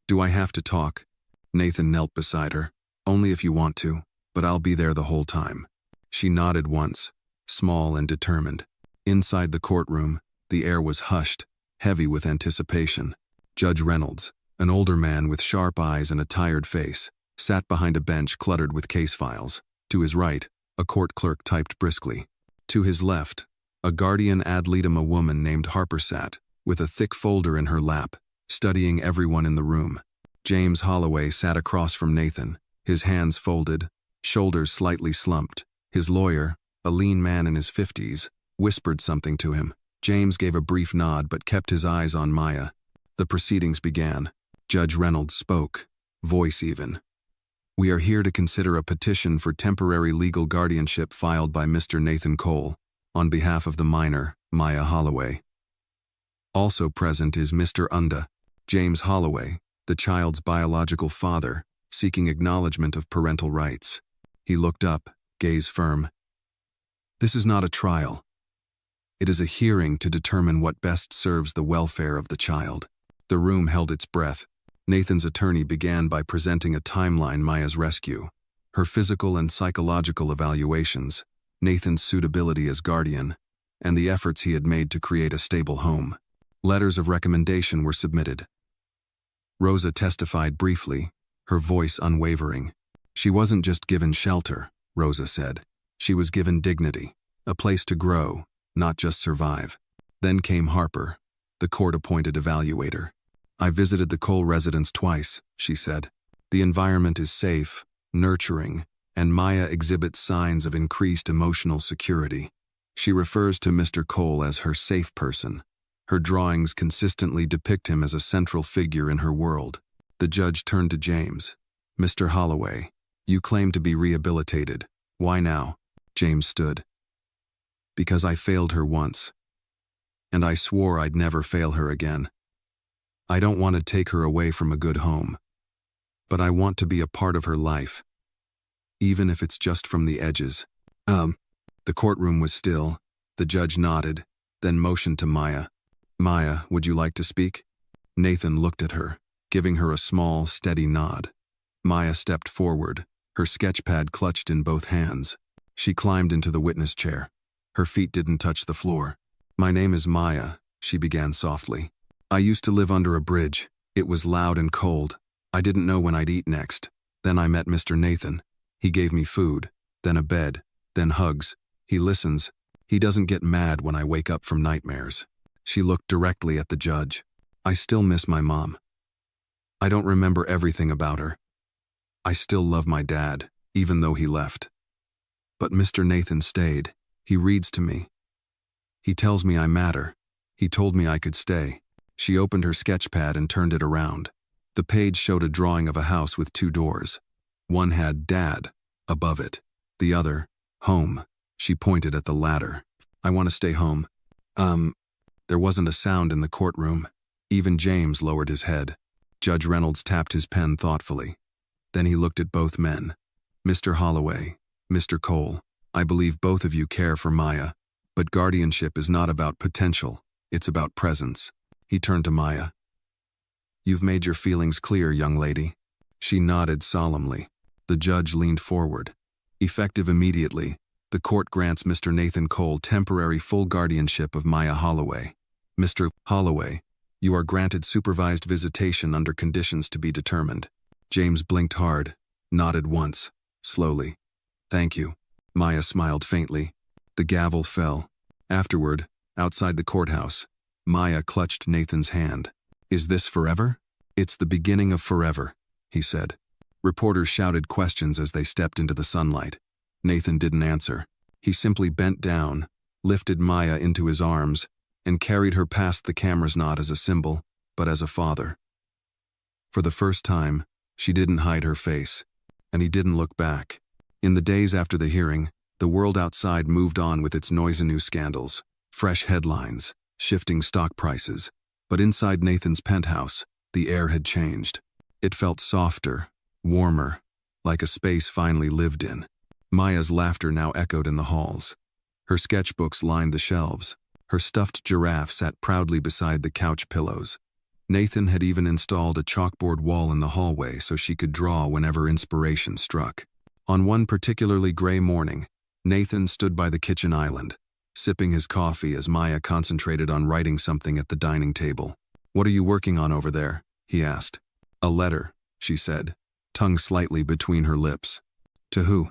"Do I have to talk?" Nathan knelt beside her. "Only if you want to, but I'll be there the whole time." She nodded once, small and determined. Inside the courtroom, the air was hushed, heavy with anticipation. Judge Reynolds, an older man with sharp eyes and a tired face, sat behind a bench cluttered with case files. To his right, a court clerk typed briskly. To his left, a guardian ad litem, a woman named Harper, sat, with a thick folder in her lap, studying everyone in the room. James Holloway sat across from Nathan, his hands folded, shoulders slightly slumped. His lawyer, a lean man in his 50s, whispered something to him. James gave a brief nod but kept his eyes on Maya. The proceedings began. Judge Reynolds spoke, voice even. "We are here to consider a petition for temporary legal guardianship filed by Mr. Nathan Cole, on behalf of the minor, Maya Holloway. Also present is Mr. James Holloway, the child's biological father, seeking acknowledgement of parental rights." He looked up, gaze firm. "This is not a trial. It is a hearing to determine what best serves the welfare of the child." The room held its breath. Nathan's attorney began by presenting a timeline: Maya's rescue, her physical and psychological evaluations, Nathan's suitability as guardian, and the efforts he had made to create a stable home. Letters of recommendation were submitted. Rosa testified briefly, her voice unwavering. "She wasn't just given shelter," Rosa said. "She was given dignity, a place to grow, not just survive." Then came Harper, the court-appointed evaluator. "I visited the Cole residence twice," she said. "The environment is safe, nurturing, and Maya exhibits signs of increased emotional security. She refers to Mr. Cole as her safe person. Her drawings consistently depict him as a central figure in her world." The judge turned to James. "Mr. Holloway, you claim to be rehabilitated. Why now?" James stood. Because I failed her once. And I swore I'd never fail her again. I don't want to take her away from a good home. But I want to be a part of her life. Even if it's just from the edges. The courtroom was still. The judge nodded, then motioned to Maya. Maya, would you like to speak? Nathan looked at her, giving her a small, steady nod. Maya stepped forward, her sketchpad clutched in both hands. She climbed into the witness chair. Her feet didn't touch the floor. My name is Maya, she began softly. I used to live under a bridge. It was loud and cold. I didn't know when I'd eat next. Then I met Mr. Nathan. He gave me food, then a bed, then hugs. He listens. He doesn't get mad when I wake up from nightmares. She looked directly at the judge. I still miss my mom. I don't remember everything about her. I still love my dad, even though he left. But Mr. Nathan stayed. He reads to me. He tells me I matter. He told me I could stay. She opened her sketchpad and turned it around. The page showed a drawing of a house with 2 doors. One had Dad above it. The other, Home. She pointed at the latter. I want to stay home. There wasn't a sound in the courtroom. Even James lowered his head. Judge Reynolds tapped his pen thoughtfully. Then he looked at both men. Mr. Holloway, Mr. Cole, I believe both of you care for Maya, but guardianship is not about potential, it's about presence. He turned to Maya. You've made your feelings clear, young lady. She nodded solemnly. The judge leaned forward. Effective immediately, the court grants Mr. Nathan Cole temporary full guardianship of Maya Holloway. Mr. Holloway, you are granted supervised visitation under conditions to be determined. James blinked hard, nodded once, slowly. Thank you. Maya smiled faintly. The gavel fell. Afterward, outside the courthouse, Maya clutched Nathan's hand. Is this forever? It's the beginning of forever, he said. Reporters shouted questions as they stepped into the sunlight. Nathan didn't answer. He simply bent down, lifted Maya into his arms, and carried her past the cameras not as a symbol, but as a father. For the first time, she didn't hide her face, and he didn't look back. In the days after the hearing, the world outside moved on with its noise and new scandals, fresh headlines, shifting stock prices. But inside Nathan's penthouse, the air had changed. It felt softer, warmer, like a space finally lived in. Maya's laughter now echoed in the halls. Her sketchbooks lined the shelves. Her stuffed giraffe sat proudly beside the couch pillows. Nathan had even installed a chalkboard wall in the hallway so she could draw whenever inspiration struck. On one particularly gray morning, Nathan stood by the kitchen island, sipping his coffee as Maya concentrated on writing something at the dining table. What are you working on over there? He asked. A letter, she said, tongue slightly between her lips. To who?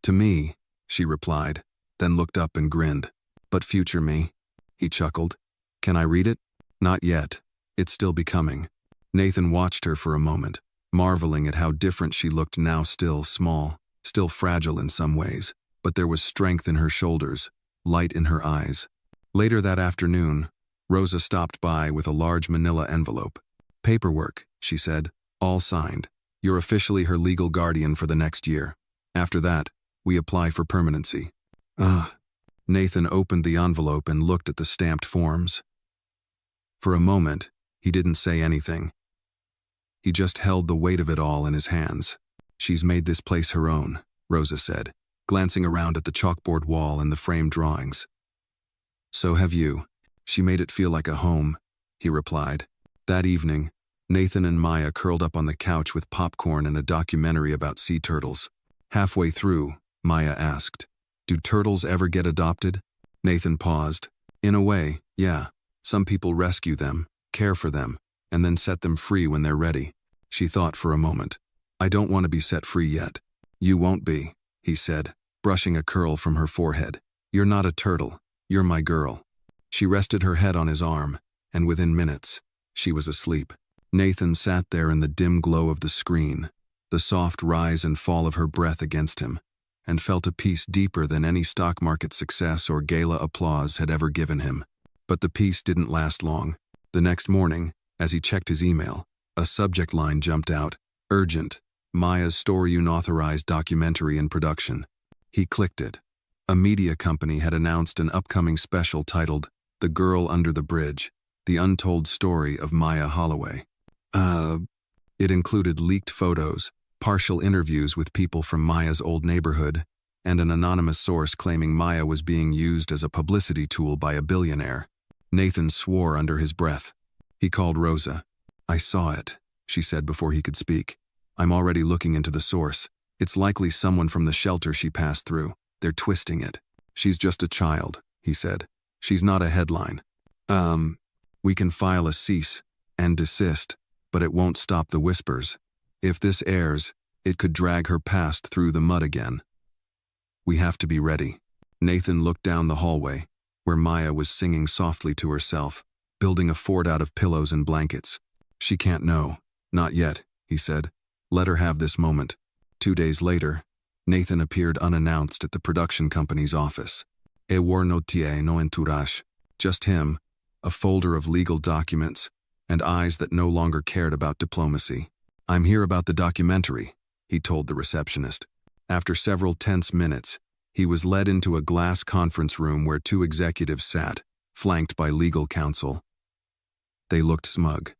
To me, she replied, then looked up and grinned. But future me? He chuckled. Can I read it? Not yet. It's still becoming. Nathan watched her for a moment, marveling at how different she looked now, still small, still fragile in some ways, but there was strength in her shoulders, light in her eyes. Later that afternoon, Rosa stopped by with a large manila envelope. Paperwork, she said, all signed. You're officially her legal guardian for the next year. After that, we apply for permanency. Nathan opened the envelope and looked at the stamped forms. For a moment, he didn't say anything. He just held the weight of it all in his hands. She's made this place her own, Rosa said, glancing around at the chalkboard wall and the framed drawings. So have you. She made it feel like a home, he replied. That evening, Nathan and Maya curled up on the couch with popcorn and a documentary about sea turtles. Halfway through, Maya asked, do turtles ever get adopted? Nathan paused. In a way, yeah. Some people rescue them, care for them, and then set them free when they're ready. She thought for a moment. I don't want to be set free yet. You won't be, he said, brushing a curl from her forehead. You're not a turtle. You're my girl. She rested her head on his arm, and within minutes, she was asleep. Nathan sat there in the dim glow of the screen, the soft rise and fall of her breath against him, and felt a peace deeper than any stock market success or gala applause had ever given him. But the peace didn't last long. The next morning, as he checked his email, a subject line jumped out. Urgent. Maya's story unauthorized documentary in production. He clicked it. A media company had announced an upcoming special titled The Girl Under the Bridge, The Untold Story of Maya Holloway. It included leaked photos, partial interviews with people from Maya's old neighborhood, and an anonymous source claiming Maya was being used as a publicity tool by a billionaire. Nathan swore under his breath. He called Rosa. "I saw it," she said before he could speak. "I'm already looking into the source. It's likely someone from the shelter she passed through. They're twisting it." "She's just a child," he said. "She's not a headline." We can file a cease and desist, but it won't stop the whispers. If this airs, it could drag her past through the mud again. We have to be ready." Nathan looked down the hallway, where Maya was singing softly to herself, building a fort out of pillows and blankets. "She can't know. Not yet," he said. "Let her have this moment." 2 days later, Nathan appeared unannounced at the production company's office. E war notier no entourage. Just him, a folder of legal documents, and eyes that no longer cared about diplomacy. "I'm here about the documentary," he told the receptionist. After several tense minutes, he was led into a glass conference room where 2 executives sat, flanked by legal counsel. They looked smug.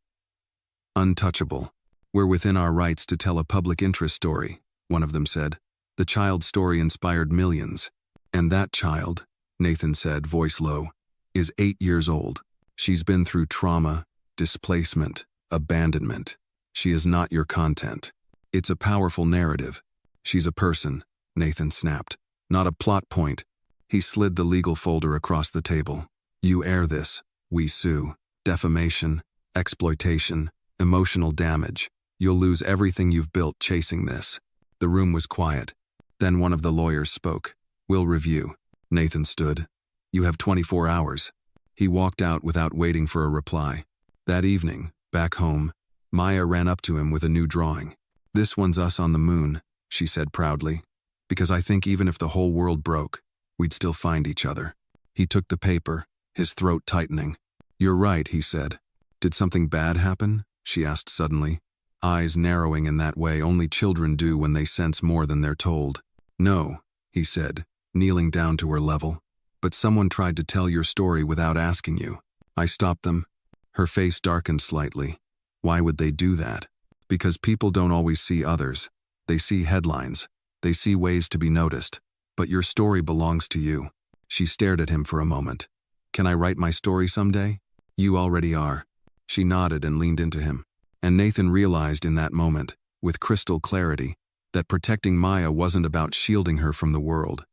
"Untouchable. We're within our rights to tell a public interest story," one of them said. "The child's story inspired millions. And that child," Nathan said, voice low, "is 8 years old. She's been through trauma, displacement, abandonment. She is not your content. It's a powerful narrative. She's a person," Nathan snapped, "not a plot point." He slid the legal folder across the table. "You air this, we sue. Defamation, exploitation, emotional damage. You'll lose everything you've built chasing this." The room was quiet. Then one of the lawyers spoke. "We'll review." Nathan stood. "You have 24 hours. He walked out without waiting for a reply. That evening, back home, Maya ran up to him with a new drawing. "This one's us on the moon," she said proudly. "Because I think even if the whole world broke, we'd still find each other." He took the paper, his throat tightening. "You're right," he said. "Did something bad happen?" she asked suddenly, eyes narrowing in that way only children do when they sense more than they're told. "No," he said, kneeling down to her level. "But someone tried to tell your story without asking you. I stopped them." Her face darkened slightly. "Why would they do that?" "Because people don't always see others. They see headlines. They see ways to be noticed. But your story belongs to you." She stared at him for a moment. "Can I write my story someday?" "You already are." She nodded and leaned into him. And Nathan realized in that moment, with crystal clarity, that protecting Maya wasn't about shielding her from the world.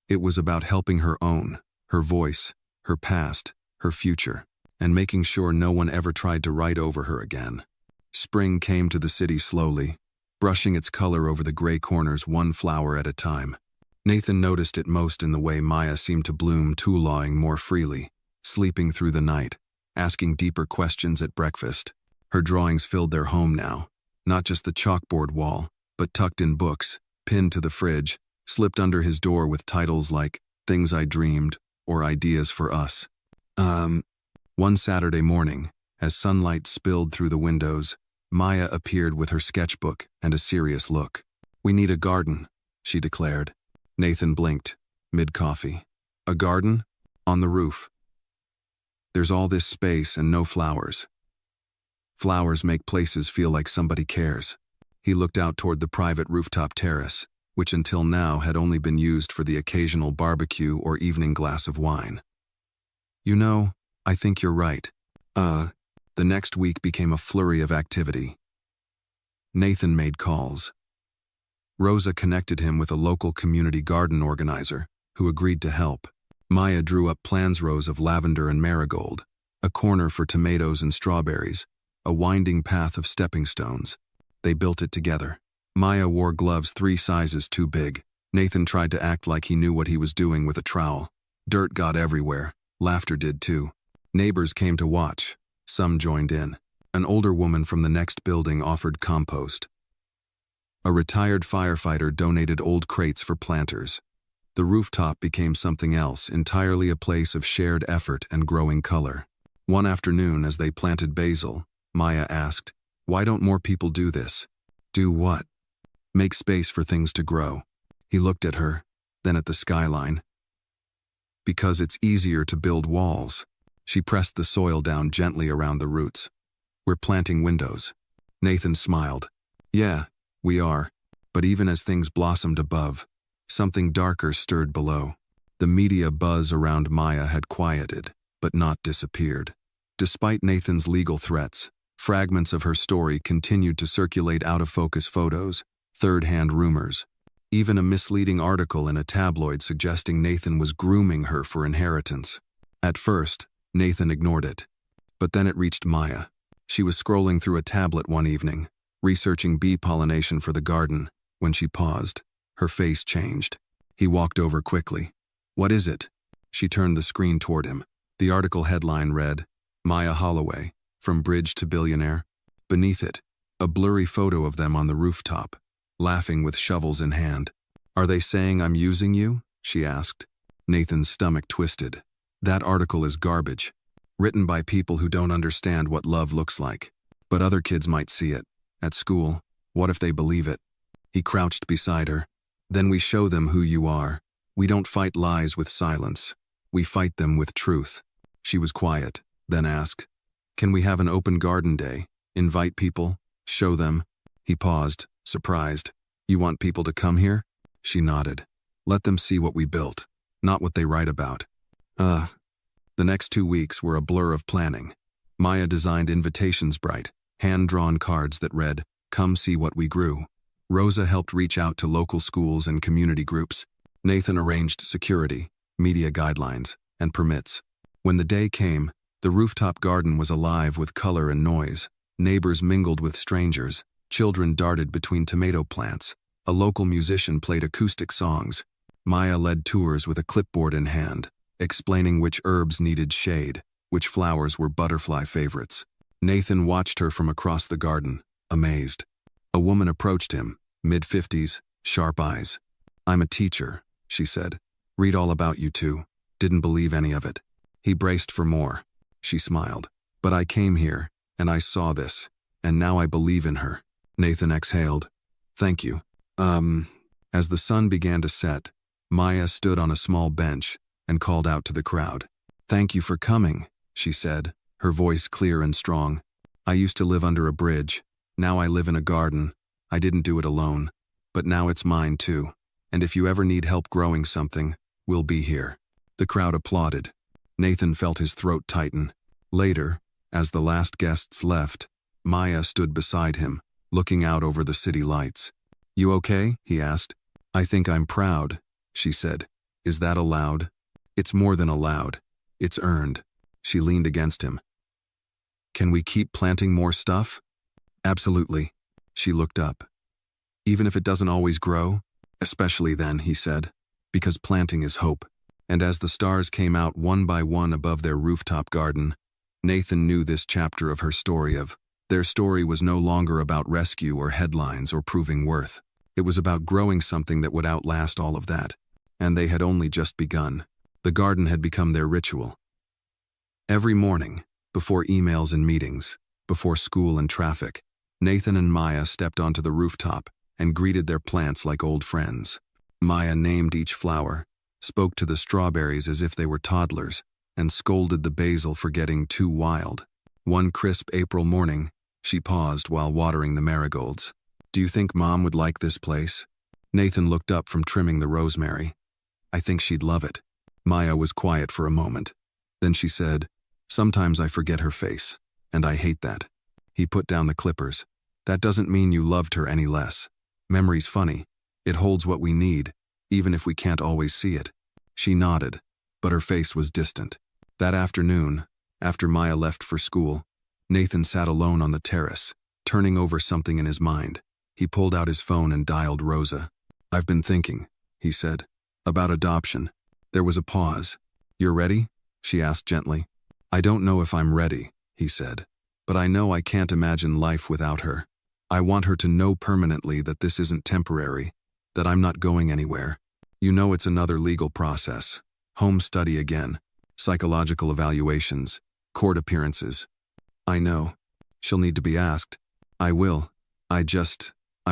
It was about helping her own, her voice, her past, her future, and making sure no one ever tried to write over her again. Spring came to the city slowly, brushing its color over the gray corners one flower at a time. Nathan noticed it most in the way Maya seemed to bloom, tulawing more freely, sleeping through the night, asking deeper questions at breakfast. Her drawings filled their home now, not just the chalkboard wall, but tucked in books, pinned to the fridge, slipped under his door with titles like Things I Dreamed or Ideas for Us. One Saturday morning, as sunlight spilled through the windows, Maya appeared with her sketchbook and a serious look. "We need a garden," she declared. Nathan blinked, mid-coffee. "A garden? On the roof. There's all this space and no flowers. Flowers make places feel like somebody cares." He looked out toward the private rooftop terrace, which until now had only been used for the occasional barbecue or evening glass of wine. "You know, I think you're right." The next week became a flurry of activity. Nathan made calls. Rosa connected him with a local community garden organizer who agreed to help. Maya drew up plans rows of lavender and marigold, a corner for tomatoes and strawberries, a winding path of stepping stones. They built it together. Maya wore gloves 3 sizes too big. Nathan tried to act like he knew what he was doing with a trowel. Dirt got everywhere. Laughter did too. Neighbors came to watch. Some joined in. An older woman from the next building offered compost. A retired firefighter donated old crates for planters. The rooftop became something else, entirely a place of shared effort and growing color. One afternoon, as they planted basil, Maya asked, "Why don't more people do this?" "Do what?" "Make space for things to grow." He looked at her, then at the skyline. Because it's easier to build walls. She pressed the soil down gently around the roots. We're planting windows. Nathan smiled. Yeah, we are. But even as things blossomed above, something darker stirred below. The media buzz around Maya had quieted, but not disappeared. Despite Nathan's legal threats, fragments of her story continued to circulate out-of-focus photos, third-hand rumors, even a misleading article in a tabloid suggesting Nathan was grooming her for inheritance. At first, Nathan ignored it. But then it reached Maya. She was scrolling through a tablet one evening, researching bee pollination for the garden, when she paused. Her face changed. He walked over quickly. What is it? She turned the screen toward him. The article headline read, Maya Holloway, From Bridge to Billionaire. Beneath it, a blurry photo of them on the rooftop, laughing with shovels in hand. Are they saying I'm using you? She asked. Nathan's stomach twisted. That article is garbage. Written by people who don't understand what love looks like. But other kids might see it. At school, what if they believe it? He crouched beside her. Then we show them who you are. We don't fight lies with silence. We fight them with truth. She was quiet, then asked, Can we have an open garden day? Invite people? Show them? He paused, surprised. You want people to come here? She nodded. Let them see what we built, not what they write about. The next 2 weeks were a blur of planning. Maya designed invitations bright, hand-drawn cards that read, Come see what we grew. Rosa helped reach out to local schools and community groups. Nathan arranged security, media guidelines, and permits. When the day came, the rooftop garden was alive with color and noise. Neighbors mingled with strangers. Children darted between tomato plants. A local musician played acoustic songs. Maya led tours with a clipboard in hand, explaining which herbs needed shade, which flowers were butterfly favorites. Nathan watched her from across the garden, amazed. A woman approached him, mid-50s, sharp eyes. I'm a teacher, she said. Read all about you two. Didn't believe any of it. He braced for more. She smiled. But I came here, and I saw this, and now I believe in her. Nathan exhaled. Thank you. As the sun began to set, Maya stood on a small bench and called out to the crowd. Thank you for coming, she said, her voice clear and strong. I used to live under a bridge. Now I live in a garden. I didn't do it alone. But now it's mine too. And if you ever need help growing something, we'll be here. The crowd applauded. Nathan felt his throat tighten. Later, as the last guests left, Maya stood beside him, looking out over the city lights. You okay? He asked. I think I'm proud, she said. Is that allowed? It's more than allowed. It's earned. She leaned against him. Can we keep planting more stuff? Absolutely. She looked up. Even if it doesn't always grow? Especially then, he said, because planting is hope. And as the stars came out one by one above their rooftop garden, Nathan knew this chapter of her story of their story was no longer about rescue or headlines or proving worth. It was about growing something that would outlast all of that. And they had only just begun. The garden had become their ritual. Every morning, before emails and meetings, before school and traffic, Nathan and Maya stepped onto the rooftop and greeted their plants like old friends. Maya named each flower, spoke to the strawberries as if they were toddlers, and scolded the basil for getting too wild. One crisp April morning, she paused while watering the marigolds. Do you think Mom would like this place? Nathan looked up from trimming the rosemary. I think she'd love it. Maya was quiet for a moment. Then she said, Sometimes I forget her face, and I hate that. He put down the clippers. That doesn't mean you loved her any less. Memory's funny. It holds what we need, even if we can't always see it. She nodded, but her face was distant. That afternoon, after Maya left for school, Nathan sat alone on the terrace, turning over something in his mind. He pulled out his phone and dialed Rosa. I've been thinking, he said, about adoption. There was a pause. You're ready? She asked gently. I don't know if I'm ready, he said, but I know I can't imagine life without her. I want her to know permanently that this isn't temporary, that I'm not going anywhere. You know it's another legal process. Home study again. Psychological evaluations. Court appearances. I know. She'll need to be asked. I will. I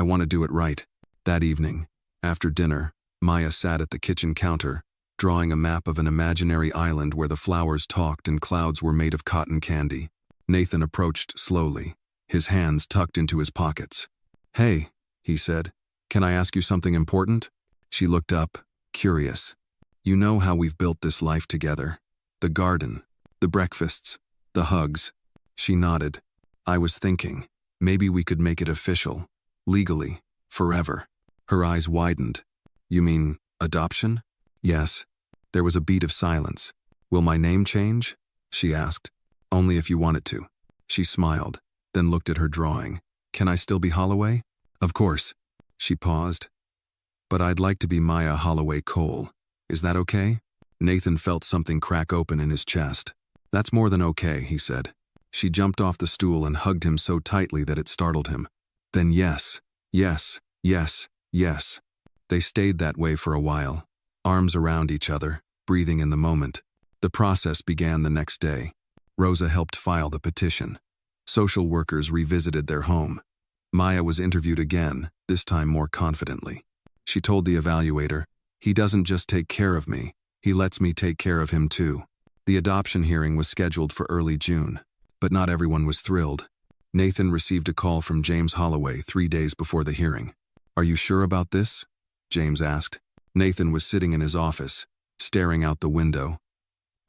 want to do it right. That evening, after dinner, Maya sat at the kitchen counter, drawing a map of an imaginary island where the flowers talked and clouds were made of cotton candy. Nathan approached slowly, his hands tucked into his pockets. "Hey," he said, "can I ask you something important?" She looked up, curious. "You know how we've built this life together? The garden, the breakfasts, the hugs." She nodded. "I was thinking, maybe we could make it official, legally, forever." Her eyes widened. "You mean, adoption?" "Yes." There was a beat of silence. "Will my name change?" she asked. "Only if you want it to." She smiled, then looked at her drawing. "Can I still be Holloway?" "Of course." She paused. "But I'd like to be Maya Holloway Cole. Is that okay?" Nathan felt something crack open in his chest. "That's more than okay," he said. She jumped off the stool and hugged him so tightly that it startled him. "Then yes, yes, yes, yes." They stayed that way for a while, arms around each other, breathing in the moment. The process began the next day. Rosa helped file the petition. Social workers revisited their home. Maya was interviewed again, this time more confidently. She told the evaluator, "He doesn't just take care of me, he lets me take care of him too." The adoption hearing was scheduled for early June, but not everyone was thrilled. Nathan received a call from James Holloway 3 days before the hearing. "Are you sure about this?" James asked. Nathan was sitting in his office, staring out the window.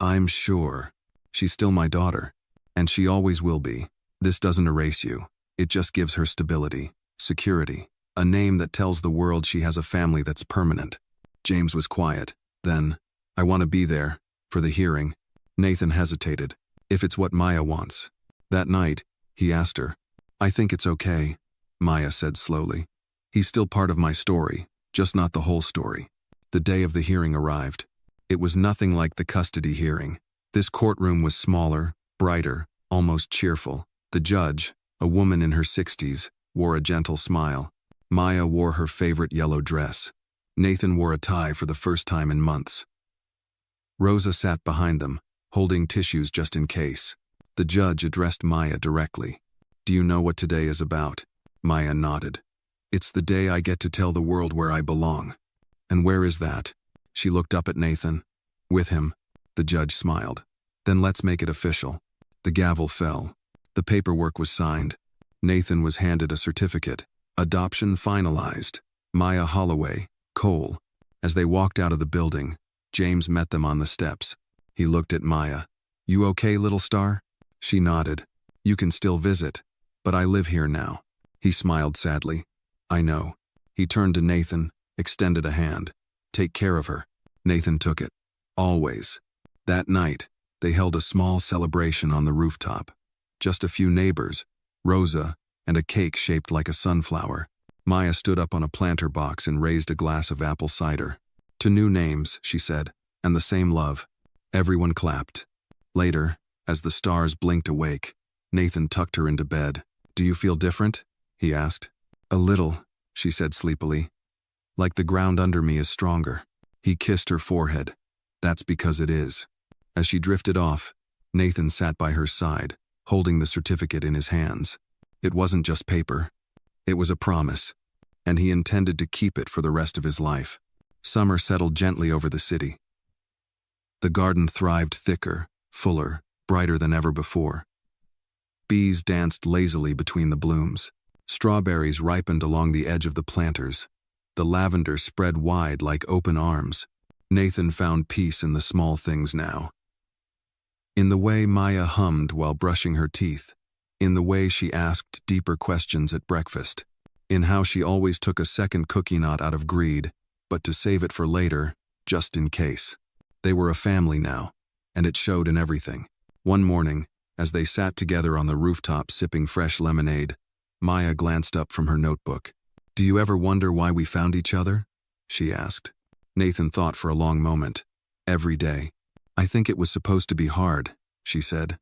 "I'm sure. She's still my daughter, and she always will be. This doesn't erase you. It just gives her stability, security, a name that tells the world she has a family that's permanent." James was quiet. Then, "I want to be there, for the hearing." Nathan hesitated. "If it's what Maya wants." That night, he asked her. "I think it's okay," Maya said slowly. "He's still part of my story, just not the whole story." The day of the hearing arrived. It was nothing like the custody hearing. This courtroom was smaller, brighter, almost cheerful. The judge, a woman in her 60s, wore a gentle smile. Maya wore her favorite yellow dress. Nathan wore a tie for the first time in months. Rosa sat behind them, holding tissues just in case. The judge addressed Maya directly. "Do you know what today is about?" Maya nodded. "It's the day I get to tell the world where I belong." "And where is that?" She looked up at Nathan. "With him." The judge smiled. "Then let's make it official." The gavel fell. The paperwork was signed. Nathan was handed a certificate. Adoption finalized. Maya Holloway, Cole. As they walked out of the building, James met them on the steps. He looked at Maya. "You okay, little star?" She nodded. "You can still visit, but I live here now." He smiled sadly. "I know." He turned to Nathan, extended a hand. "Take care of her." Nathan took it. Always. That night, they held a small celebration on the rooftop. Just a few neighbors, Rosa, and a cake shaped like a sunflower. Maya stood up on a planter box and raised a glass of apple cider. "To new names," she said, "and the same love." Everyone clapped. Later, as the stars blinked awake, Nathan tucked her into bed. "Do you feel different?" he asked. "A little," she said sleepily. "Like the ground under me is stronger." He kissed her forehead. "That's because it is." As she drifted off, Nathan sat by her side, holding the certificate in his hands. It wasn't just paper. It was a promise, and he intended to keep it for the rest of his life. Summer settled gently over the city. The garden thrived thicker, fuller, brighter than ever before. Bees danced lazily between the blooms. Strawberries ripened along the edge of the planters. The lavender spread wide like open arms. Nathan found peace in the small things now. In the way Maya hummed while brushing her teeth. In the way she asked deeper questions at breakfast. In how she always took a second cookie knot out of greed, but to save it for later, just in case. They were a family now, and it showed in everything. One morning, as they sat together on the rooftop sipping fresh lemonade, Maya glanced up from her notebook. "Do you ever wonder why we found each other?" she asked. Nathan thought for a long moment. "Every day. I think it was supposed to be hard," she said.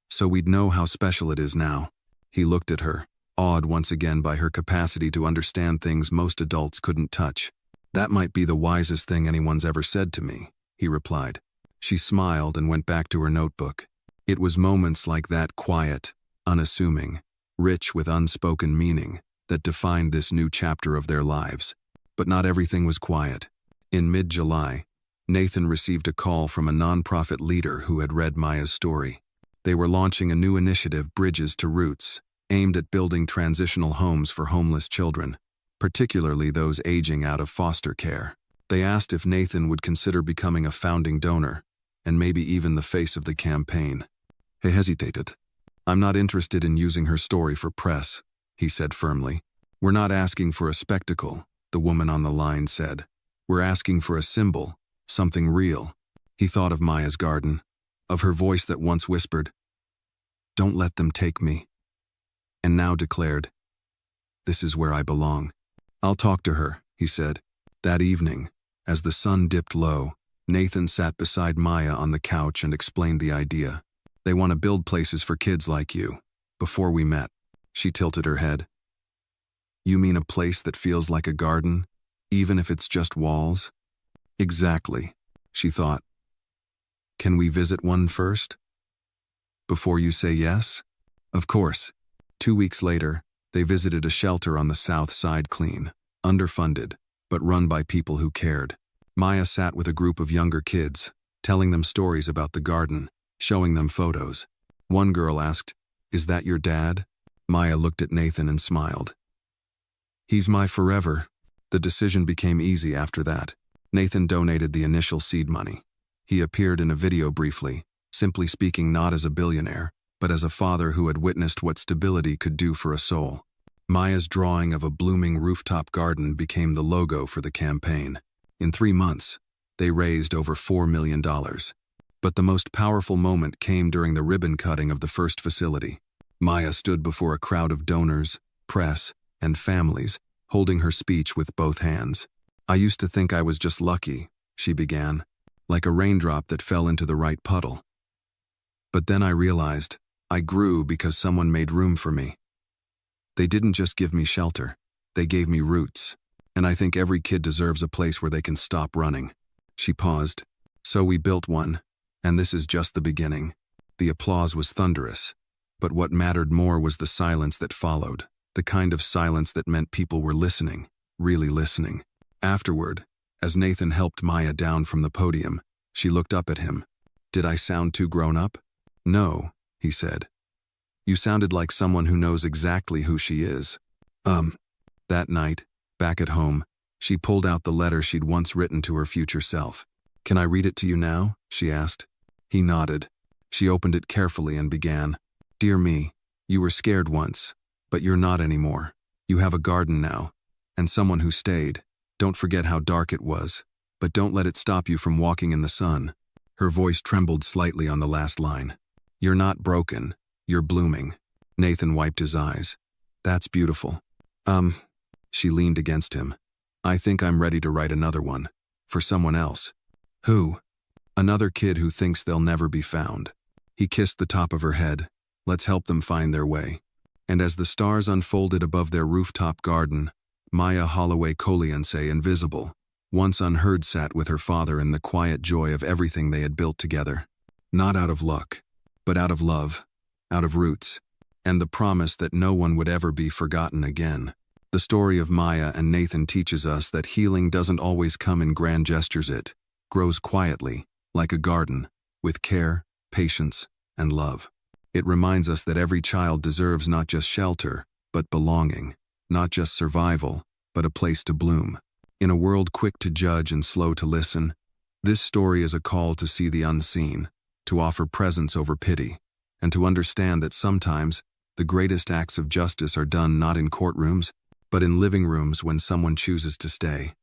"So we'd know how special it is now." He looked at her, awed once again by her capacity to understand things most adults couldn't touch. "That might be the wisest thing anyone's ever said to me," he replied. She smiled and went back to her notebook. It was moments like that, quiet, unassuming, rich with unspoken meaning, that defined this new chapter of their lives. But not everything was quiet. In mid-July, Nathan received a call from a nonprofit leader who had read Maya's story. They were launching a new initiative, Bridges to Roots, aimed at building transitional homes for homeless children, particularly those aging out of foster care. They asked if Nathan would consider becoming a founding donor, and maybe even the face of the campaign. He hesitated. "I'm not interested in using her story for press," he said firmly. "We're not asking for a spectacle," the woman on the line said. "We're asking for a symbol, something real." He thought of Maya's garden, of her voice that once whispered, "Don't let them take me," and now declared, "This is where I belong." "I'll talk to her," he said. That evening, as the sun dipped low, Nathan sat beside Maya on the couch and explained the idea. "They want to build places for kids like you." Before we met, she tilted her head. "You mean a place that feels like a garden, even if it's just walls?" "Exactly," she thought. "Can we visit one first? Before you say yes?" Of course. 2 weeks later, they visited a shelter on the south side, clean, underfunded, but run by people who cared. Maya sat with a group of younger kids, telling them stories about the garden, showing them photos. One girl asked, "Is that your dad?" Maya looked at Nathan and smiled. "He's my forever." The decision became easy after that. Nathan donated the initial seed money. He appeared in a video briefly, simply speaking not as a billionaire, but as a father who had witnessed what stability could do for a soul. Maya's drawing of a blooming rooftop garden became the logo for the campaign. In 3 months, they raised over $4 million. But the most powerful moment came during the ribbon cutting of the first facility. Maya stood before a crowd of donors, press, and families, holding her speech with both hands. "I used to think I was just lucky," she began, "like a raindrop that fell into the right puddle. But then I realized I grew because someone made room for me. They didn't just give me shelter, they gave me roots. And I think every kid deserves a place where they can stop running." She paused. "So we built one, and this is just the beginning." The applause was thunderous, but what mattered more was the silence that followed, the kind of silence that meant people were listening, really listening. Afterward, as Nathan helped Maya down from the podium, she looked up at him. "Did I sound too grown up?" "No," he said. "You sounded like someone who knows exactly who she is." That night, back at home, she pulled out the letter she'd once written to her future self. "Can I read it to you now?" she asked. He nodded. She opened it carefully and began. "Dear me, you were scared once, but you're not anymore. You have a garden now, and someone who stayed. Don't forget how dark it was, but don't let it stop you from walking in the sun." Her voice trembled slightly on the last line. "You're not broken, you're blooming." Nathan wiped his eyes. "That's beautiful." She leaned against him. "I think I'm ready to write another one. For someone else." "Who?" "Another kid who thinks they'll never be found." He kissed the top of her head. "Let's help them find their way." And as the stars unfolded above their rooftop garden, Maya Holloway Colianse, invisible, once unheard, sat with her father in the quiet joy of everything they had built together. Not out of luck, but out of love, out of roots, and the promise that no one would ever be forgotten again. The story of Maya and Nathan teaches us that healing doesn't always come in grand gestures. It grows quietly, like a garden, with care, patience, and love. It reminds us that every child deserves not just shelter, but belonging, not just survival, but a place to bloom. In a world quick to judge and slow to listen, this story is a call to see the unseen, to offer presence over pity, and to understand that sometimes the greatest acts of justice are done not in courtrooms, but in living rooms when someone chooses to stay.